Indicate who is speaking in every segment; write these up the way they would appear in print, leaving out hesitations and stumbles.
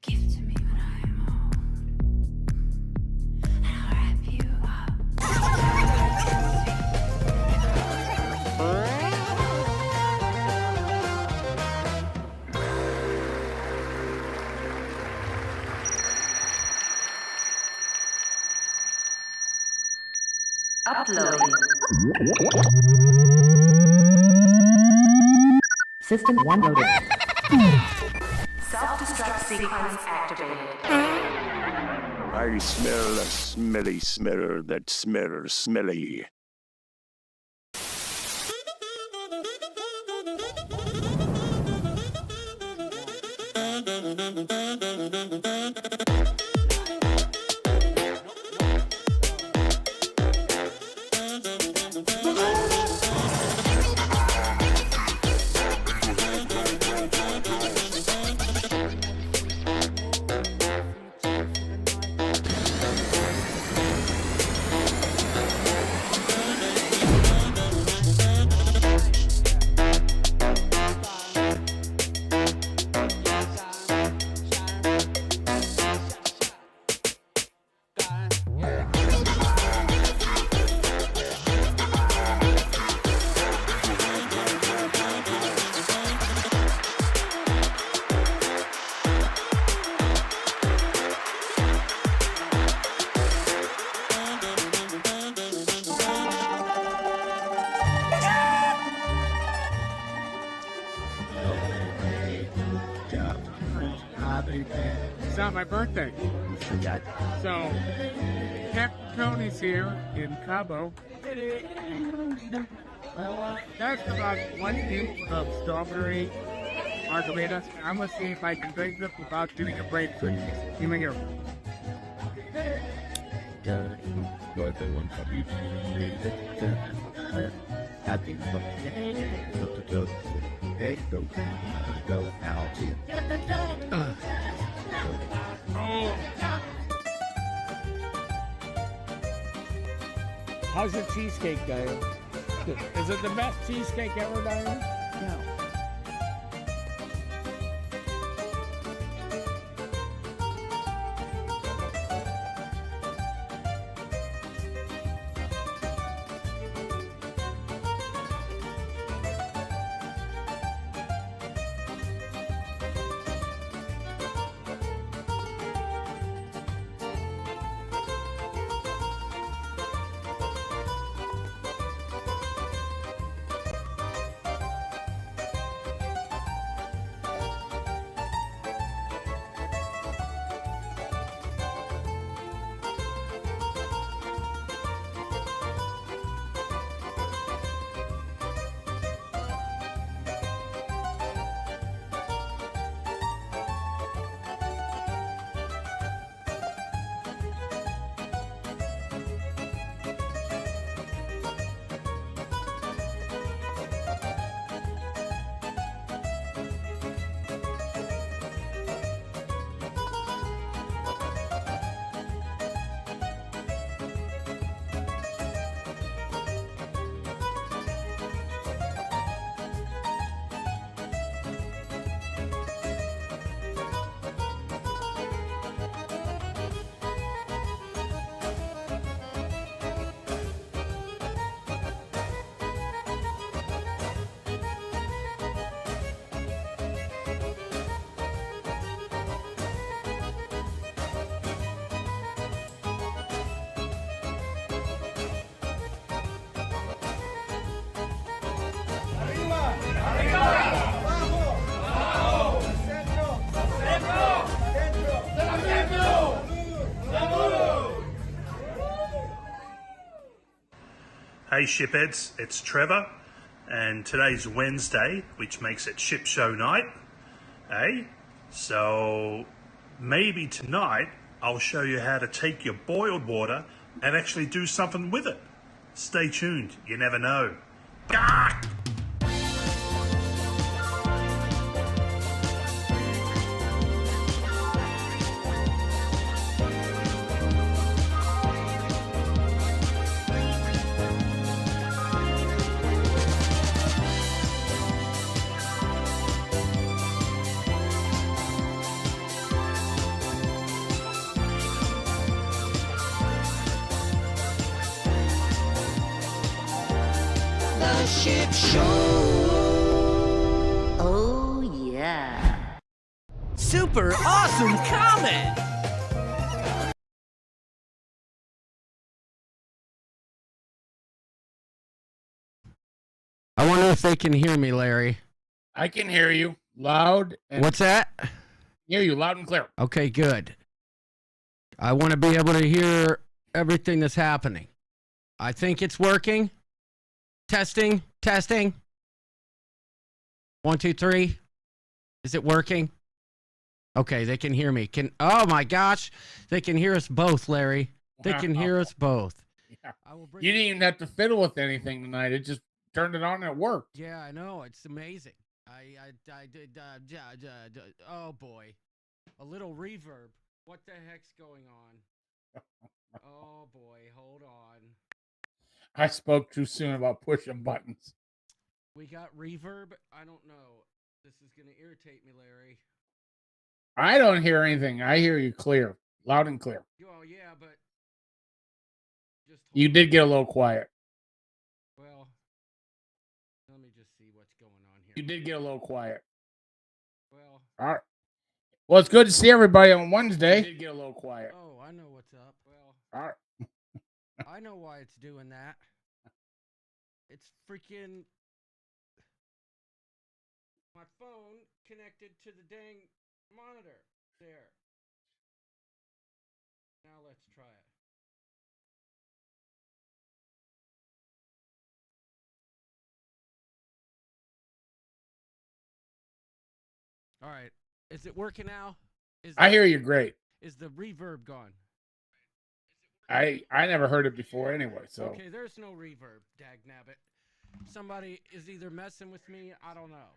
Speaker 1: Give to me when I am old, and I'll wrap you up.
Speaker 2: Uploading. System 1 loaded. Self-destruct sequence activated.
Speaker 3: I smell a smelly smeller that smells smelly.
Speaker 4: It's not my birthday. So, Captain Tony's here in Cabo. That's about 1 cube of strawberry margaritas. I'm gonna see if I can drink this without doing a breakthrough. Give me here. How's your cheesecake, Diane? Is it the best cheesecake ever, Diane?
Speaker 2: No.
Speaker 5: Hey shipheads, it's Trevor, and today's Wednesday, which makes it ship show night, eh? So maybe tonight I'll show you how to take your boiled water and actually do something with it. Stay tuned, you never know. Gah!
Speaker 6: the ship show.
Speaker 2: Oh, yeah.
Speaker 6: Super awesome comment.
Speaker 7: I wonder if they can hear me, Larry.
Speaker 4: I can hear you loud and
Speaker 7: What's that?
Speaker 4: hear you loud and clear.
Speaker 7: Okay, good. I want to be able to hear everything that's happening. I think it's working. Testing. 1, 2, 3. Is it working? Okay, they can hear me. Oh my gosh, they can hear us both, Larry. They can hear us both.
Speaker 4: Yeah.
Speaker 7: I will bring
Speaker 4: You didn't even have to fiddle with anything tonight. It just turned it on and it worked.
Speaker 7: Yeah, I know. It's amazing. I did. Oh boy, a little reverb. What the heck's going on? Oh boy, hold on.
Speaker 4: I spoke too soon about pushing buttons.
Speaker 7: We got reverb. I don't know. This is gonna irritate me, Larry.
Speaker 4: I don't hear anything. I hear you clear, loud and clear.
Speaker 7: Oh yeah, but just
Speaker 4: You did get a little quiet.
Speaker 7: Well, let me just see what's going on here.
Speaker 4: You did get a little quiet.
Speaker 7: Well,
Speaker 4: All right. Well, it's good to see everybody on Wednesday. You did get a little quiet.
Speaker 7: oh, I know what's up. Well,
Speaker 4: All right.
Speaker 7: I know why it's doing that. It's freaking my phone connected to the dang monitor. There. Now let's try it. All right. Is it working now?
Speaker 4: I hear you great.
Speaker 7: Is the reverb gone?
Speaker 4: I never heard it before anyway, so.
Speaker 7: Okay, there's no reverb, dagnabbit. Somebody is either messing with me, I don't know.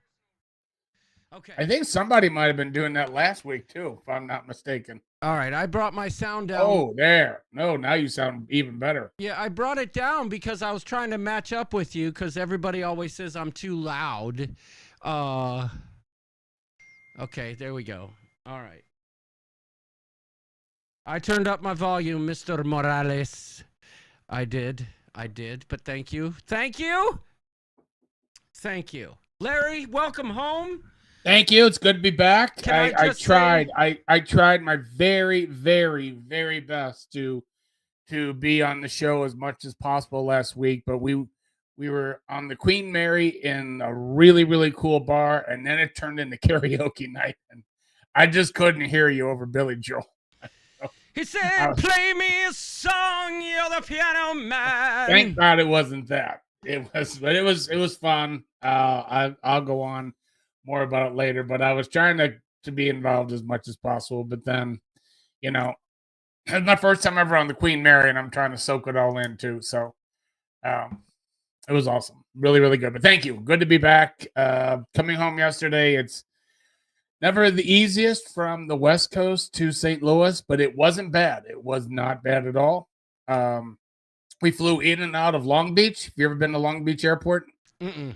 Speaker 7: Okay.
Speaker 4: I think somebody might have been doing that last week too, if I'm not mistaken.
Speaker 7: All right, I brought my sound down.
Speaker 4: Oh, there. No, now you sound even better.
Speaker 7: Yeah, I brought it down because I was trying to match up with you because everybody always says I'm too loud. Okay, there we go. All right. I turned up my volume, Mr. Morales. I did, but thank you. Thank you. Larry, welcome home.
Speaker 4: Thank you. It's good to be back.
Speaker 7: Can I just
Speaker 4: tried. I tried my very, very, very best to be on the show as much as possible last week, but we were on the Queen Mary in a really, really cool bar, and then it turned into karaoke night, and I just couldn't hear you over Billy Joel.
Speaker 7: He said, play me a song, you're the piano man.
Speaker 4: Thank God it wasn't that. It was fun. I'll go on more about it later, but I was trying to be involved as much as possible. But then, it's my first time ever on the Queen Mary, and I'm trying to soak it all in too. So, it was awesome, really, really good. But thank you. Good to be back. Coming home yesterday, it's never the easiest from the West Coast to St. Louis, but it wasn't bad. It was not bad at all. We flew in and out of Long Beach. Have you ever been to Long Beach Airport?
Speaker 7: Mm-mm.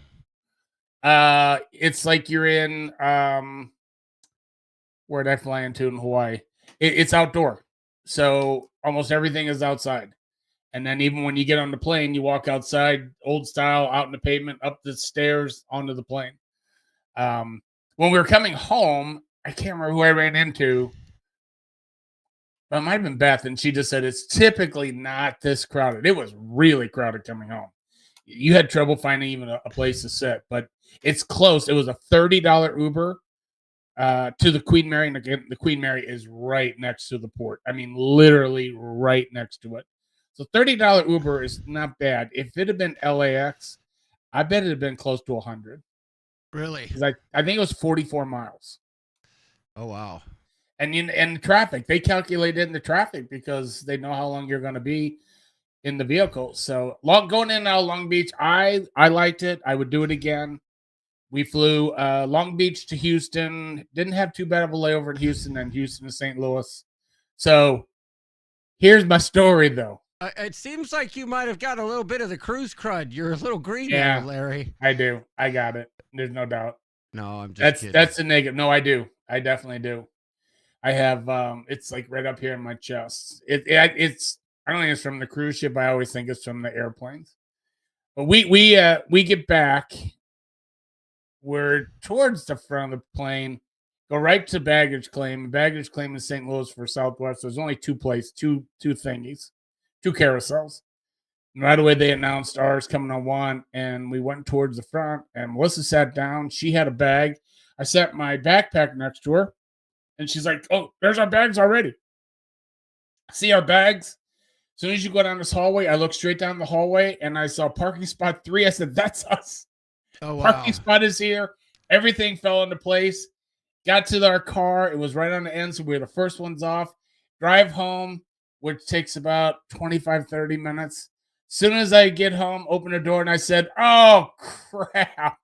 Speaker 4: It's like you're in where did I fly into in Hawaii? It's outdoor, so almost everything is outside. And then even when you get on the plane, you walk outside, old style, out in the pavement, up the stairs, onto the plane. When we were coming home, I can't remember who I ran into. But it might have been Beth, and she just said it's typically not this crowded. It was really crowded coming home. You had trouble finding even a place to sit, but it's close. It was a $30 Uber to the Queen Mary, and again, the Queen Mary is right next to the port. I mean, literally right next to it. So $30 Uber is not bad. If it had been LAX, I bet it had been close to 100.
Speaker 7: Really?
Speaker 4: I think it was 44 miles.
Speaker 7: Oh, wow.
Speaker 4: And traffic, they calculate in the traffic because they know how long you're going to be in the vehicle. So going in and out of Long Beach, I liked it. I would do it again. We flew Long Beach to Houston. Didn't have too bad of a layover in Houston, and Houston to St. Louis. So here's my story, though.
Speaker 7: It seems like you might have got a little bit of the cruise crud. You're a little green
Speaker 4: Yeah,
Speaker 7: there, Larry.
Speaker 4: I do. I got it. There's no doubt.
Speaker 7: No, I'm just kidding.
Speaker 4: That's a negative. No, I do. I definitely do. I have it's like right up here in my chest. It's I don't think it's from the cruise ship. I always think it's from the airplanes. But we get back. We're towards the front of the plane. Go right to baggage claim. Baggage claim in St. Louis for Southwest. There's only two thingies, two carousels. And right away they announced ours coming on one, and we went towards the front. And Melissa sat down. She had a bag. I set my backpack next to her, and she's like, "Oh, there's our bags already." See our bags. As soon as you go down this hallway, I look straight down the hallway, and I saw parking spot 3. I said, "That's us."
Speaker 7: Oh, wow.
Speaker 4: Parking spot is here. Everything fell into place. Got to our car. It was right on the end, so we were the first ones off. Drive home, which takes about 25, 30 minutes. As soon as I get home, open the door, and I said, "Oh, crap.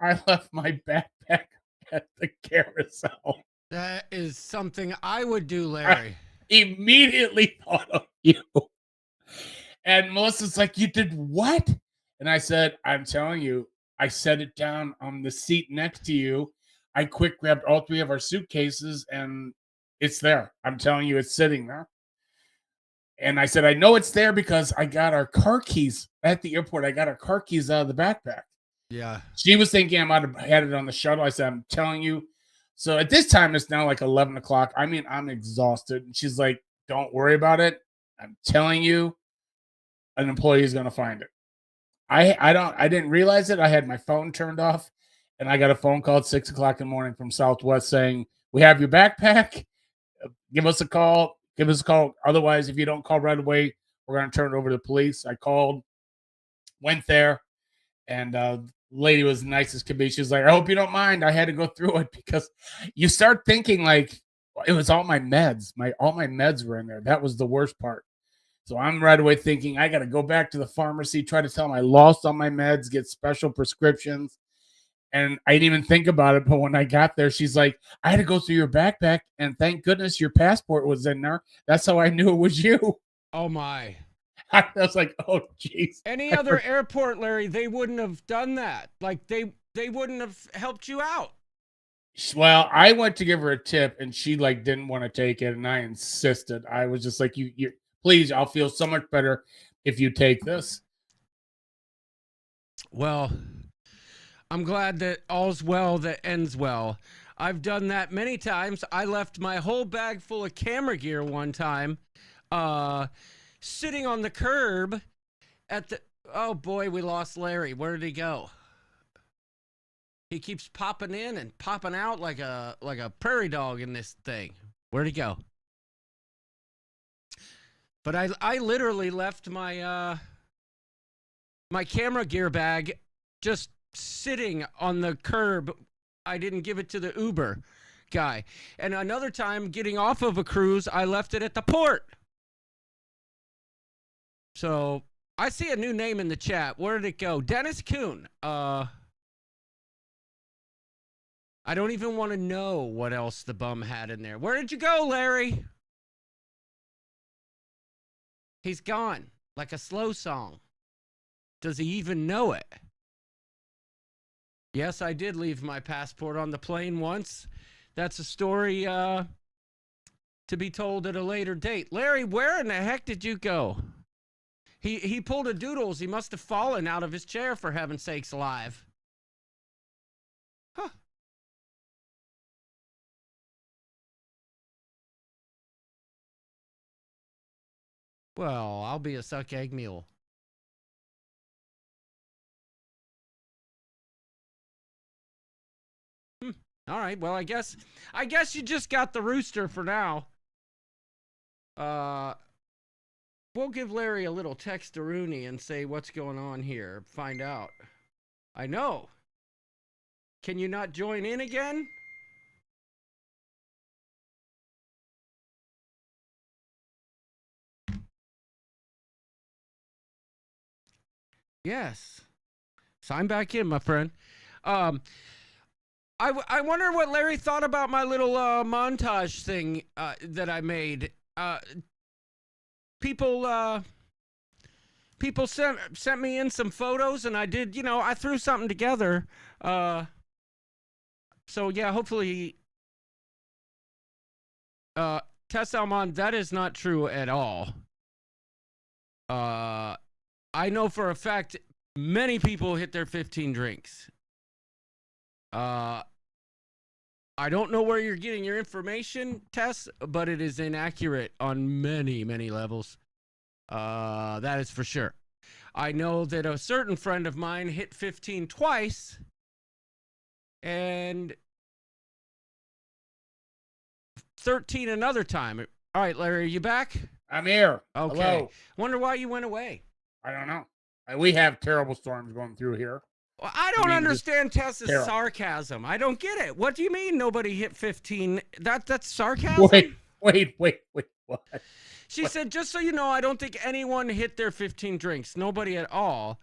Speaker 4: I left my backpack at the carousel."
Speaker 7: That is something I would do, Larry.
Speaker 4: Immediately thought of you. And Melissa's like, "You did what?" And I said, "I'm telling you, I set it down on the seat next to you. I quick grabbed all 3 of our suitcases, and it's there. I'm telling you, it's sitting there." And I said, "I know it's there because I got our car keys at the airport. I got our car keys out of the backpack."
Speaker 7: Yeah.
Speaker 4: She was thinking I might have had it on the shuttle. I said, "I'm telling you." So at this time, it's now like 11 o'clock. I mean, I'm exhausted. And she's like, "Don't worry about it. I'm telling you, an employee is going to find it." I didn't realize it. I had my phone turned off, and I got a phone call at 6 o'clock in the morning from Southwest saying, "We have your backpack. Give us a call. Give us a call. Otherwise, if you don't call right away, we're going to turn it over to the police." I called, went there, and lady was nice as could be. She was like, "I hope you don't mind. I had to go through it," because you start thinking like it was all my meds. All my meds were in there. That was the worst part. So I'm right away thinking I got to go back to the pharmacy, try to tell them I lost all my meds, get special prescriptions. And I didn't even think about it. But when I got there, she's like, "I had to go through your backpack, and thank goodness your passport was in there. That's how I knew it was you."
Speaker 7: Oh, my.
Speaker 4: I was like, "Oh, jeez."
Speaker 7: Any other airport, Larry, they wouldn't have done that. Like, they wouldn't have helped you out.
Speaker 4: Well, I went to give her a tip, and she like didn't want to take it, and I insisted. I was just like, "You please, I'll feel so much better if you take this."
Speaker 7: Well, I'm glad that all's well that ends well. I've done that many times. I left my whole bag full of camera gear one time, sitting on the curb at the... Oh, boy, we lost Larry. Where did he go? He keeps popping in and popping out like a prairie dog in this thing. Where'd he go? But I literally left my my camera gear bag just sitting on the curb. I didn't give it to the Uber guy. And another time getting off of a cruise, I left it at the port. So I see a new name in the chat. Where did it go? Dennis Kuhn. I don't even want to know what else the bum had in there. Where did you go, Larry? He's gone, like a slow song. Does he even know it? Yes, I did leave my passport on the plane once. That's a story to be told at a later date. Larry, where in the heck did you go? He pulled a doodles. He must have fallen out of his chair, for heaven's sakes alive. Huh. Well, I'll be a suck egg mule. All right. Well, I guess you just got the rooster for now. We'll give Larry a little text-a-rooney and say what's going on here. Find out. I know. Can you not join in again? Yes. Sign back in, my friend. I wonder what Larry thought about my little montage thing that I made. People sent me in some photos, and I did, I threw something together. So yeah, hopefully, Tess Almond, that is not true at all. I know for a fact Many people hit their 15 drinks. I don't know where you're getting your information, Tess, but it is inaccurate on many, many levels. That is for sure. I know that a certain friend of mine hit 15 twice, and 13 another time. All right, Larry, are you back?
Speaker 4: I'm here.
Speaker 7: Okay.
Speaker 4: Hello.
Speaker 7: Wonder why you went away.
Speaker 4: I don't know. We have terrible storms going through here.
Speaker 7: Well, I don't understand Tess's
Speaker 4: terrible.
Speaker 7: sarcasm. I don't get it. What do you mean nobody hit 15? That's sarcasm?
Speaker 4: Wait. What?
Speaker 7: She said, just so you know, I don't think anyone hit their 15 drinks. Nobody at all.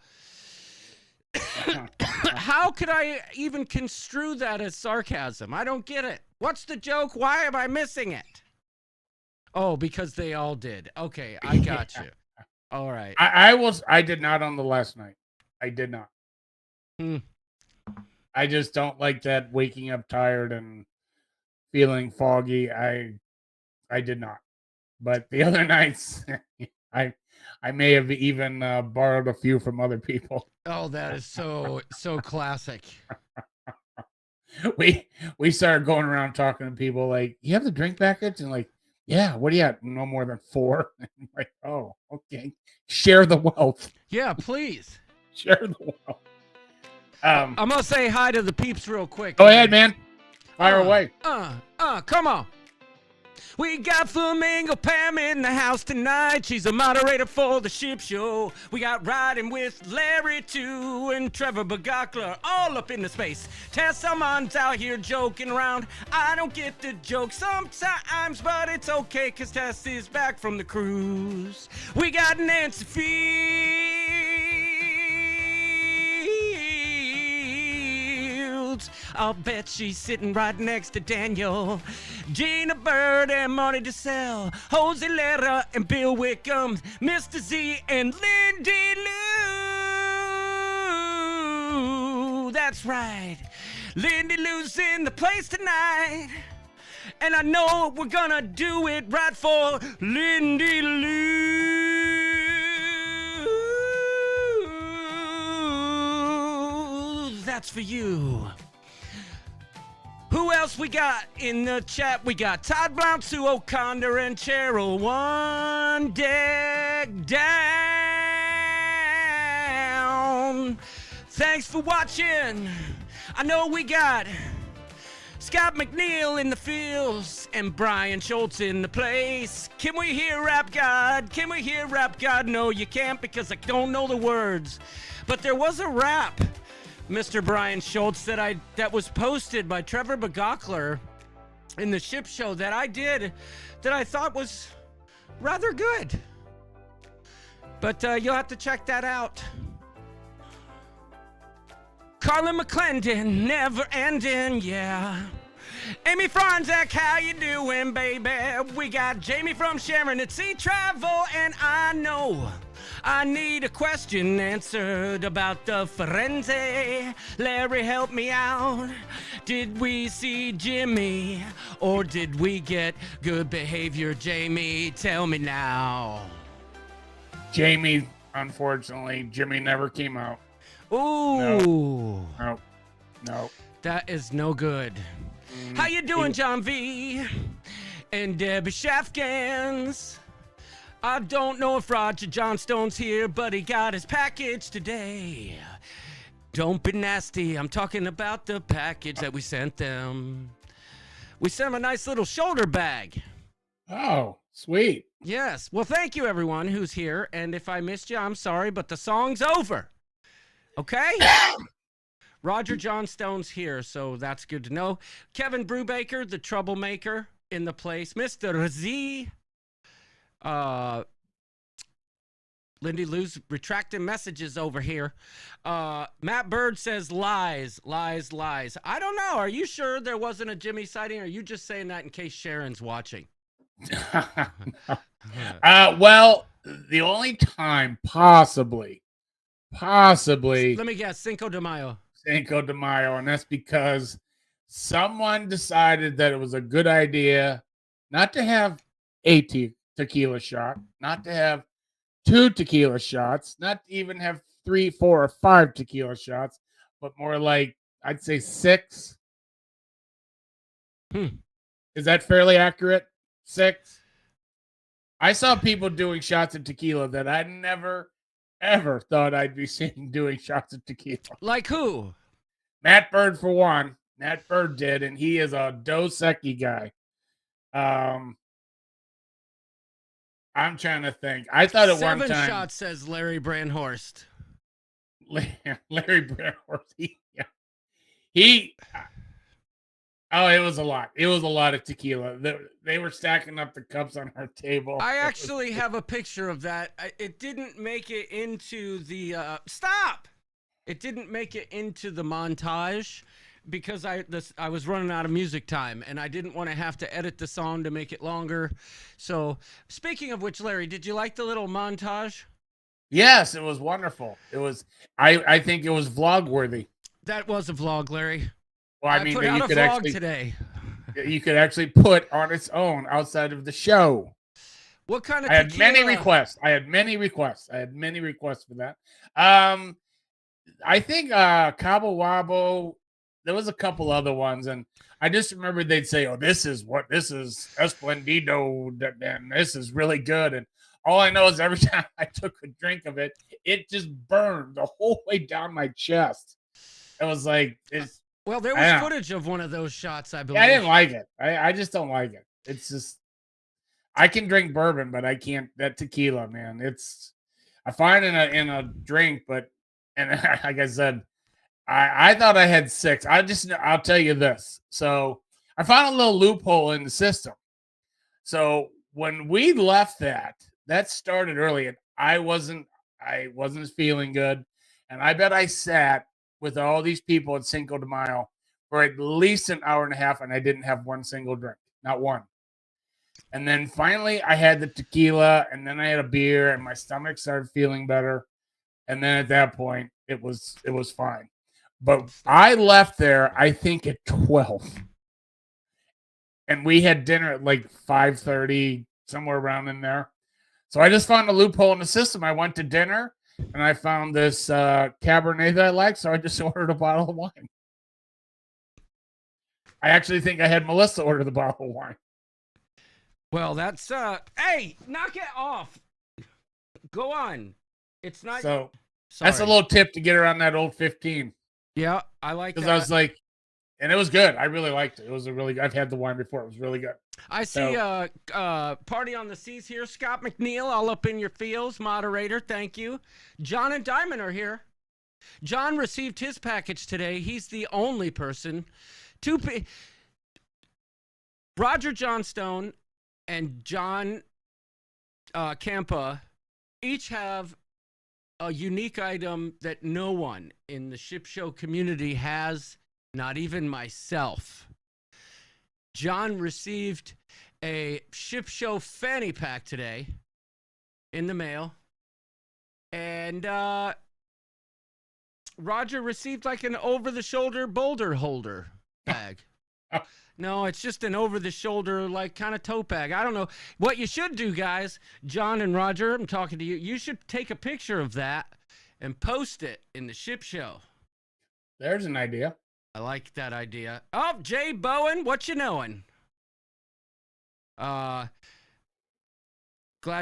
Speaker 7: How could I even construe that as sarcasm? I don't get it. What's the joke? Why am I missing it? Oh, because they all did. Okay, I got you. All right.
Speaker 4: I did not on the last night. I did not. I just don't like that waking up tired and feeling foggy. I did not. But the other nights, I may have even borrowed a few from other people.
Speaker 7: Oh, that is so classic.
Speaker 4: We started going around talking to people like, you have the drink package? And like, yeah, what do you have? No more than 4. I'm like, oh, okay. Share the wealth.
Speaker 7: Yeah, please.
Speaker 4: Share the wealth.
Speaker 7: I'm gonna say hi to the peeps real quick.
Speaker 4: Go ahead, man. Fire away.
Speaker 7: Come on. We got Flamingo Pam in the house tonight. She's a moderator for the ship show. We got Riding with Larry too and Trevor Bagakler all up in the space. Tesselman's out here joking around. I don't get the joke sometimes, but it's okay cause Tess is back from the cruise. We got Nancy Fields. I'll bet she's sitting right next to Daniel. Gina Bird and Marty DeSalle, Jose Lera and Bill Wickham, Mr. Z and Lindy Lou. That's right. Lindy Lou's in the place tonight. And I know we're gonna do it right for Lindy Lou. That's for you. Who else we got in the chat? We got Todd Blount, Sue O'Connor, and Cheryl. One deck down. Thanks for watching. I know we got Scott McNeil in the fields and Brian Schultz in the place. Can we hear Rap God? Can we hear Rap God? No, you can't because I don't know the words. But there was a rap, Mr. Brian Schultz, that was posted by Trevor Bagakler in the ship show that I did that I thought was rather good. But you'll have to check that out. Carlin McClendon, never ending, yeah. Amy Franzak, how you doing, baby? We got Jamie from Sharon at Sea Travel, and I know I need a question answered about the Firenze. Larry, help me out. Did we see Jimmy, or did we get good behavior, Jamie? Tell me now.
Speaker 4: Jamie, unfortunately, Jimmy never came out.
Speaker 7: Ooh.
Speaker 4: No.
Speaker 7: That is no good. How you doing, John V? And Debbie Shafgans? I don't know if Roger Johnstone's here, but he got his package today. Don't be nasty. I'm talking about the package that we sent them. We sent him a nice little shoulder bag.
Speaker 4: Oh, sweet.
Speaker 7: Yes. Well, thank you, everyone who's here. And if I missed you, I'm sorry, but the song's over. Okay? Roger Johnstone's here, so that's good to know. Kevin Brubaker, the troublemaker in the place. Mr. Z. Lindy Lou's retracting messages over here. Matt Bird says lies. I don't know. Are you sure there wasn't a Jimmy sighting, or are you just saying that in case Sharon's watching?
Speaker 4: Well, the only time possibly.
Speaker 7: Let me guess, Cinco de Mayo,
Speaker 4: and that's because someone decided that it was a good idea not to have a tequila shot, not to have 2 tequila shots, not to even have 3, 4, or 5 tequila shots, but more like I'd say 6. Is that fairly accurate? 6. I saw people doing shots of tequila that I never, ever thought I'd be seeing doing shots of tequila.
Speaker 7: Like who?
Speaker 4: Matt Bird, for one. Matt Bird did, and he is a Dos Equis guy. I'm trying to think. I thought at
Speaker 7: 7
Speaker 4: one time
Speaker 7: shots, says Larry Brandhorst.
Speaker 4: Larry Brandhorst. He it was a lot. It was a lot of tequila. They were stacking up the cups on our table.
Speaker 7: I actually have a picture of that. It didn't make it into the stop. It didn't make it into the montage because I was running out of music time and I didn't want to have to edit the song to make it longer. So, speaking of which, Larry, did you like the little montage?
Speaker 4: Yes, it was wonderful. It was. I think it was vlog worthy.
Speaker 7: That was a vlog, Larry.
Speaker 4: Well, I mean,
Speaker 7: put
Speaker 4: that
Speaker 7: out
Speaker 4: you
Speaker 7: a
Speaker 4: could
Speaker 7: vlog
Speaker 4: actually
Speaker 7: today.
Speaker 4: you could actually put on its own outside of the show.
Speaker 7: What kind of
Speaker 4: I had
Speaker 7: tequila?
Speaker 4: many requests. I had many requests for that. I think Cabo Wabo. There was a couple other ones, and I just remember they'd say, "Oh, this is Esplendido, and this is really good." And all I know is every time I took a drink of it, it just burned the whole way down my chest. It was like it's.
Speaker 7: Well, there was footage of one of those shots, I believe.
Speaker 4: I didn't like it. I just don't like it. It's just I can drink bourbon, but I can't that tequila, man. It's I find in a drink, but and like I said, I thought I had 6. I'll tell you this. So I found a little loophole in the system. So when we left that started early, and I wasn't feeling good, and I bet I sat with all these people at Cinco de Mayo for at least an hour and a half, and I didn't have one single drink, not one. And then finally I had the tequila, and then I had a beer, and my stomach started feeling better. And then at that point, it was fine. But I left there, I think at 12. And we had dinner at like 5:30, somewhere around in there. So I just found a loophole in the system. I went to dinner, and I found this Cabernet that I liked, so I just ordered a bottle of wine. I actually think I had Melissa order the bottle of wine.
Speaker 7: Well, that's hey, knock it off. Go on. It's not.
Speaker 4: So
Speaker 7: Sorry.
Speaker 4: that's a little tip to get around that old 15.
Speaker 7: Yeah, I like that.
Speaker 4: Because I was like, and it was good. I really liked it. It was a really. I've had the wine before. It was really good.
Speaker 7: I see Party on the Seas here. Scott McNeil, all up in your feels. Moderator, thank you. John and Diamond are here. John received his package today. He's the only person. Roger Johnstone and John Campa each have a unique item that no one in the ship show community has, not even myself. John received a ship show fanny pack today in the mail, and Roger received like an over-the-shoulder boulder holder bag. No, it's just an over-the-shoulder, like, kind of tote bag. I don't know. What you should do, guys, John and Roger, I'm talking to you. You should take a picture of that and post it in the ship show.
Speaker 4: There's an idea.
Speaker 7: I like that idea. Oh, Jay Bowen, what you knowing? Glad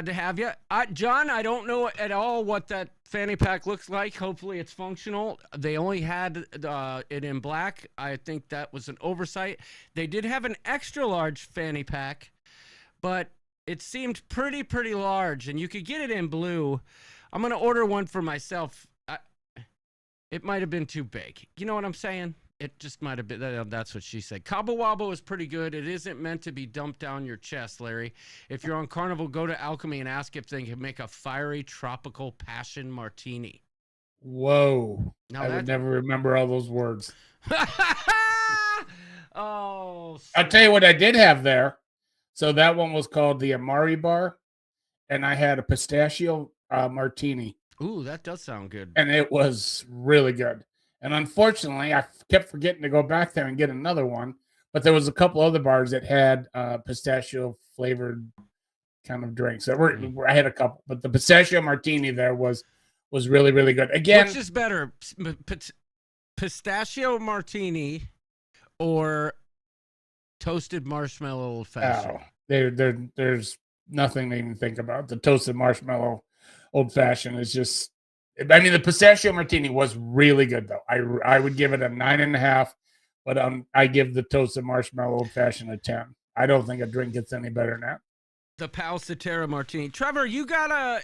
Speaker 7: to have you. John, I don't know at all what that fanny pack looks like. Hopefully it's functional. They only had it in black. I think that was an oversight. They did have an extra large fanny pack, but it seemed pretty large, and you could get it in blue. I'm going to order one for myself. It might have been too big. You know what I'm saying? It just might have been. That's what she said. Cabo Wabo is pretty good. It isn't meant to be dumped down your chest, Larry. If you're on Carnival, go to Alchemy and ask if they can make a fiery tropical passion martini.
Speaker 4: Whoa.
Speaker 7: Now
Speaker 4: I would never remember all those words.
Speaker 7: Oh.
Speaker 4: I'll tell you what I did have there. So that one was called the Amari Bar, and I had a pistachio martini.
Speaker 7: Ooh, that does sound good.
Speaker 4: And it was really good. And unfortunately, I kept forgetting to go back there and get another one. But there was a couple other bars that had pistachio flavored kind of drinks. I had a couple, but the pistachio martini there was was really, really good. Again,
Speaker 7: Which is better, pistachio martini or toasted marshmallow old fashioned?
Speaker 4: there's nothing to even think about. The toasted marshmallow old fashioned is just. I mean, the pistachio martini was really good though. I would give it a 9.5, but I give the toasted marshmallow old fashioned a 10. I don't think a drink gets any better than that.
Speaker 7: The Palcetera martini. Trevor, you got a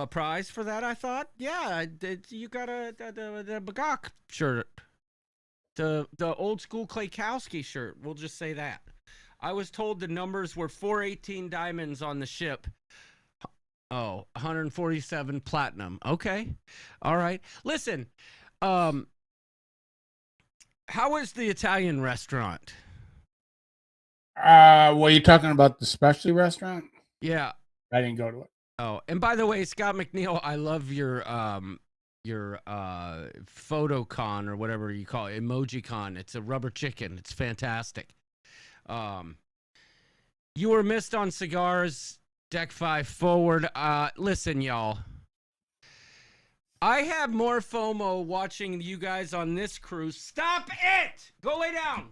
Speaker 7: prize for that, I thought. Yeah, you got the Bagok shirt. The old school Klaykowski shirt. We'll just say that. I was told the numbers were 418 diamonds on the ship. Oh, 147 platinum. Okay. All right. Listen, how is the Italian restaurant?
Speaker 4: Well, you talking about the specialty restaurant?
Speaker 7: Yeah.
Speaker 4: I didn't go to it.
Speaker 7: Oh, and by the way, Scott McNeil, I love your photocon or whatever you call it, emojicon. It's a rubber chicken. It's fantastic. You were missed on cigars. Deck 5 forward. Listen, y'all. I have more FOMO watching you guys on this cruise. Stop it! Go lay down.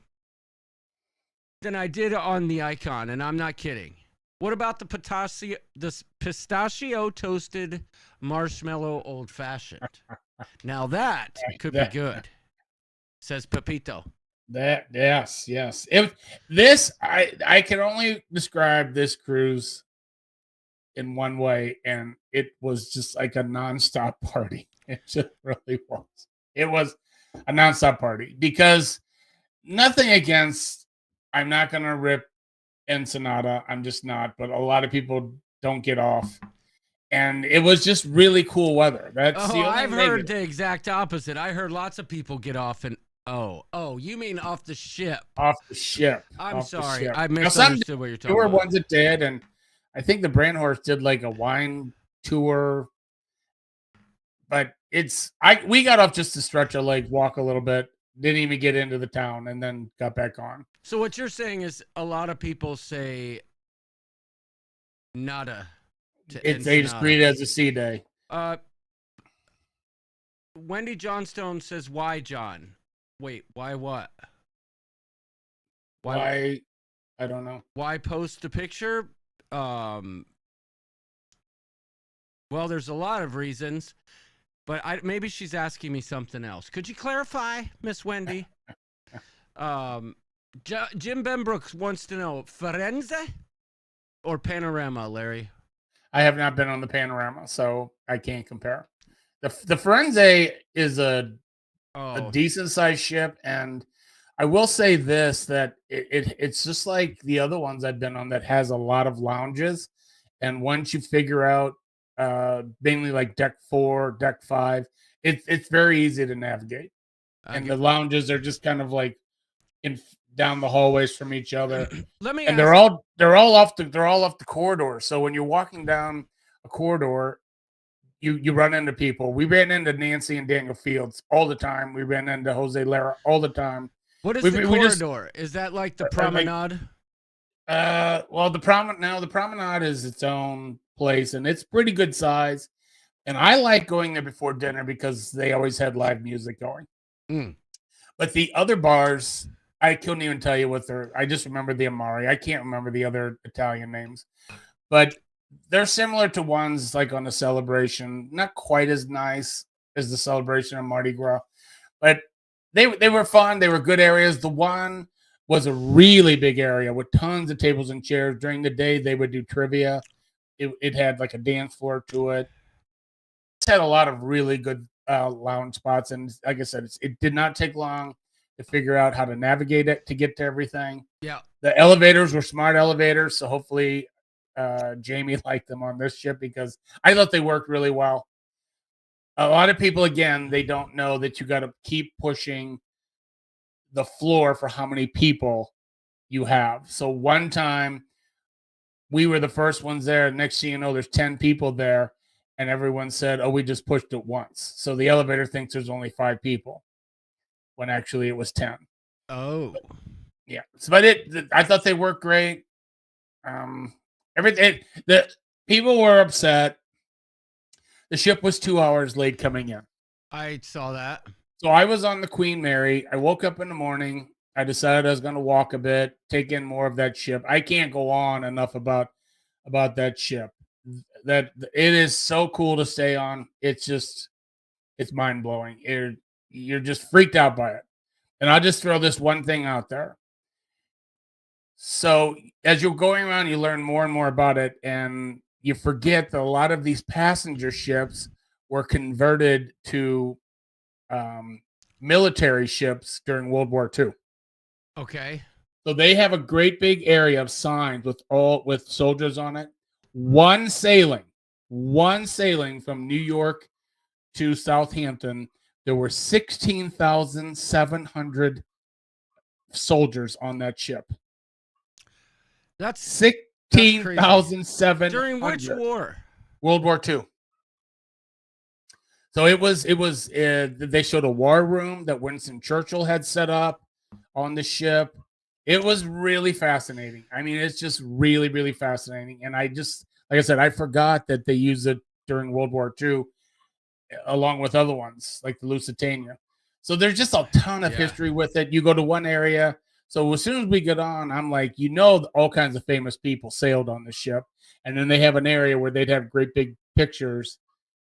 Speaker 7: Than I did on the Icon, and I'm not kidding. What about the pistachio toasted marshmallow old fashioned? Now that could be good, says Pepito.
Speaker 4: Yes. I can only describe this cruise in one way, and it was just like a nonstop party. It just really was. It was a nonstop party because nothing against. I'm not gonna rip Ensenada. I'm just not. But a lot of people don't get off, and it was just really cool weather. That's the only
Speaker 7: I've heard
Speaker 4: negative.
Speaker 7: the exact opposite. I heard lots of people get off and you mean off the ship?
Speaker 4: Off the ship.
Speaker 7: I'm
Speaker 4: off the
Speaker 7: sorry,
Speaker 4: ship.
Speaker 7: I
Speaker 4: Now,
Speaker 7: misunderstood what you're talking
Speaker 4: there were
Speaker 7: about.
Speaker 4: ones that did, and I think the Brand Horse did like a wine tour. But we got off just to stretch a leg, walk a little bit, didn't even get into the town, and then got back on.
Speaker 7: So what you're saying is a lot of people say nada to
Speaker 4: They just
Speaker 7: Ensenada.
Speaker 4: treat it as a sea day.
Speaker 7: Wendy Johnstone says, why, John? Wait, why what?
Speaker 4: Why? I don't know.
Speaker 7: Why post a picture? Well, there's a lot of reasons, but maybe she's asking me something else. Could you clarify, Miss Wendy? Jim Benbrooks wants to know, Firenze or Panorama, Larry?
Speaker 4: I have not been on the Panorama, so I can't compare. The Firenze is a decent sized ship, and I will say this, that it's just like the other ones I've been on that has a lot of lounges, and once you figure out mainly like deck 4, deck 5, it's very easy to navigate. And the lounges are just kind of like down the hallways from each other. They're all off the corridor. So when you're walking down a corridor, you run into people. We ran into Nancy and Daniel Fields all the time. We ran into Jose Lara all the time.
Speaker 7: What is the corridor? Is that like the promenade?
Speaker 4: Well, the promenade is its own place, and it's pretty good size. And I like going there before dinner because they always had live music going. But the other bars, I couldn't even tell you what they're. I just remember the Amari. I can't remember the other Italian names, but they're similar to ones like on the Celebration. Not quite as nice as the Celebration of Mardi Gras, but they were fun. They were good areas. The one was a really big area with tons of tables and chairs. During the day, they would do trivia. It had like a dance floor to it. It had a lot of really good lounge spots, and like I said, it did not take long to figure out how to navigate it to get to everything.
Speaker 7: Yeah,
Speaker 4: the elevators were smart elevators, so hopefully Jamie liked them on this ship because I thought they worked really well. A lot of people, again, they don't know that you got to keep pushing the floor for how many people you have. So one time we were the first ones there. Next thing you know, there's 10 people there. And everyone said, oh, we just pushed it once. So the elevator thinks there's only 5 people when actually it was 10.
Speaker 7: Oh.
Speaker 4: Yeah. So, but I thought they worked great. Everything. People were upset. The ship was 2 hours late coming in.
Speaker 7: I saw that.
Speaker 4: So I was on the Queen Mary. I woke up in the morning. I decided I was going to walk a bit, take in more of that ship. I can't go on enough about that ship. That it is so cool to stay on. It's mind blowing. You're just freaked out by it. And I'll just throw this one thing out there. So as you're going around, you learn more and more about it, and you forget that a lot of these passenger ships were converted to military ships during World War II.
Speaker 7: Okay.
Speaker 4: So they have a great big area of signs with soldiers on it. One sailing from New York to Southampton, there were 16,700 soldiers on that ship.
Speaker 7: That's
Speaker 4: 16,700.
Speaker 7: during which war?
Speaker 4: World War II. So it was they showed a war room that Winston Churchill had set up on the ship. It was really fascinating. I mean, it's just really, really fascinating. And like I said, I forgot that they used it during World War II along with other ones like the Lusitania. So there's just a ton of history with it. You go to one area. So as soon as we get on, I'm like, all kinds of famous people sailed on the ship. And then they have an area where they'd have great big pictures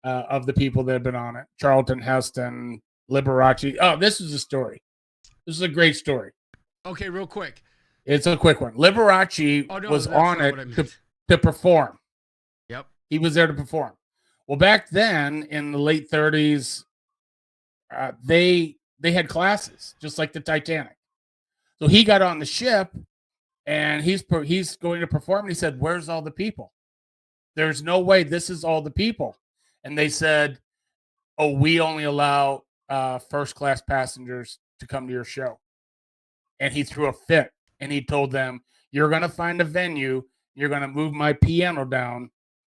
Speaker 4: of the people that have been on it. Charlton Heston, Liberace. Oh, this is a story. This is a great story.
Speaker 7: Okay, real quick.
Speaker 4: It's a quick one. Liberace was on it to perform.
Speaker 7: Yep.
Speaker 4: He was there to perform. Well, back then in the late 30s, they had classes, just like the Titanic. So he got on the ship, and he's going to perform. And he said, "Where's all the people? There's no way this is all the people." And they said, "Oh, we only allow first-class passengers to come to your show." And he threw a fit, and he told them, "You're going to find a venue. You're going to move my piano down.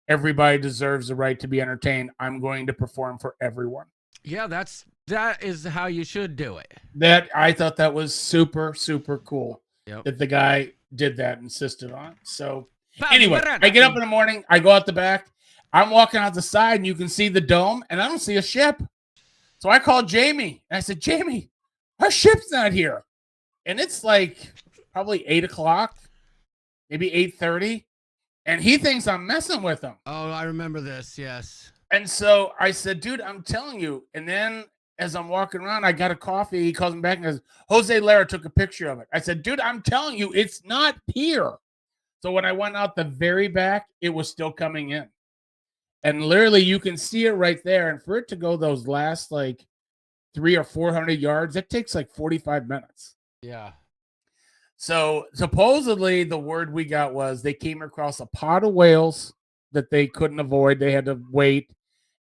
Speaker 4: Everybody deserves the right to be entertained. I'm going to perform for everyone."
Speaker 7: Yeah, that is how you should do it.
Speaker 4: That I thought that was super, super cool.
Speaker 7: Yep.
Speaker 4: That the guy did that, insisted on it. So anyway, I get up in the morning, I go out the back, I'm walking out the side, and you can see the dome, and I don't see a ship. So I called Jamie, and I said, "Jamie, our ship's not here." And it's like probably 8 o'clock, maybe 8:30, and he thinks I'm messing with him.
Speaker 7: Oh, I remember this. Yes.
Speaker 4: And so I said, "Dude, I'm telling you." And then as I'm walking around, I got a coffee. He calls me back and goes, "Jose Lara took a picture of it." I said, "Dude, I'm telling you, it's not here." So when I went out the very back, it was still coming in. And literally you can see it right there. And for it to go those last like 300 or 400 yards, it takes like 45 minutes.
Speaker 7: Yeah.
Speaker 4: So supposedly the word we got was they came across a pod of whales that they couldn't avoid. They had to wait,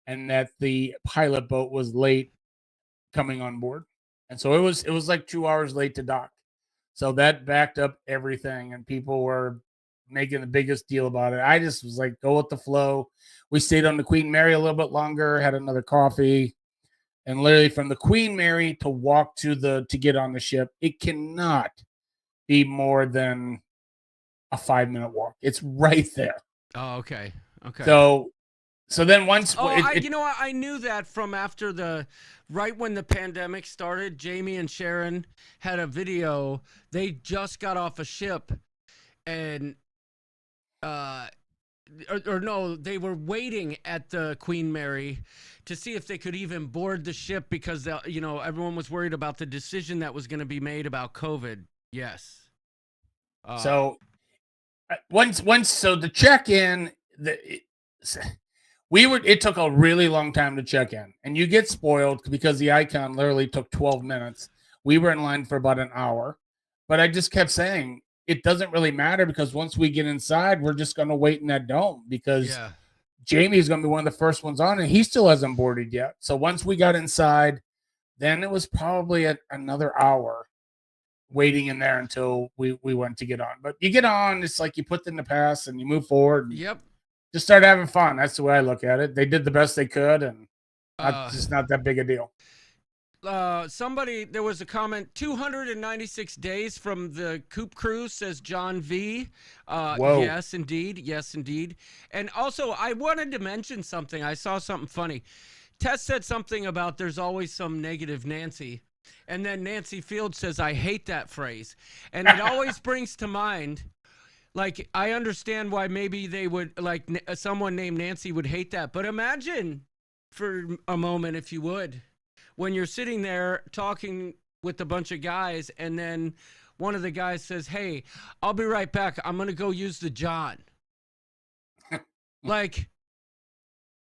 Speaker 4: and that the pilot boat was late coming on board. And so it was like 2 hours late to dock. So that backed up everything, and people were making the biggest deal about it. I just was like, go with the flow. We stayed on the Queen Mary a little bit longer, had another coffee, and literally from the Queen Mary to walk to get on the ship, it cannot be more than a 5-minute walk. It's right there.
Speaker 7: Oh, okay. Okay.
Speaker 4: So then once
Speaker 7: I knew that from after right when the pandemic started. Jamie and Sharon had a video. They just got off a ship, and no, they were waiting at the Queen Mary to see if they could even board the ship because everyone was worried about the decision that was going to be made about COVID. Yes.
Speaker 4: So the check-in, it took a really long time to check in, and you get spoiled because the icon literally took 12 minutes. We were in line for about an hour, but I just kept saying it doesn't really matter because once we get inside, we're just going to wait in that dome because Jamie is going to be one of the first ones on, and he still hasn't boarded yet. So once we got inside, then it was probably another hour waiting in there until we went to get on. But you get on, it's like you put in the pass and you move forward.
Speaker 7: Yep.
Speaker 4: Just start having fun. That's the way I look at it. They did the best they could, and it's just not that big a deal.
Speaker 7: Somebody, there was a comment, 296 days from the Coop Cruise, says John V.
Speaker 4: Whoa.
Speaker 7: Yes, indeed. Yes, indeed. And also, I wanted to mention something. I saw something funny. Tess said something about there's always some negative Nancy. And then Nancy Field says, I hate that phrase. And it always brings to mind, like, I understand why maybe they would, like, someone named Nancy would hate that. But imagine for a moment, if you would, when you're sitting there talking with a bunch of guys and then one of the guys says, hey, I'll be right back. I'm going to go use the John. Like,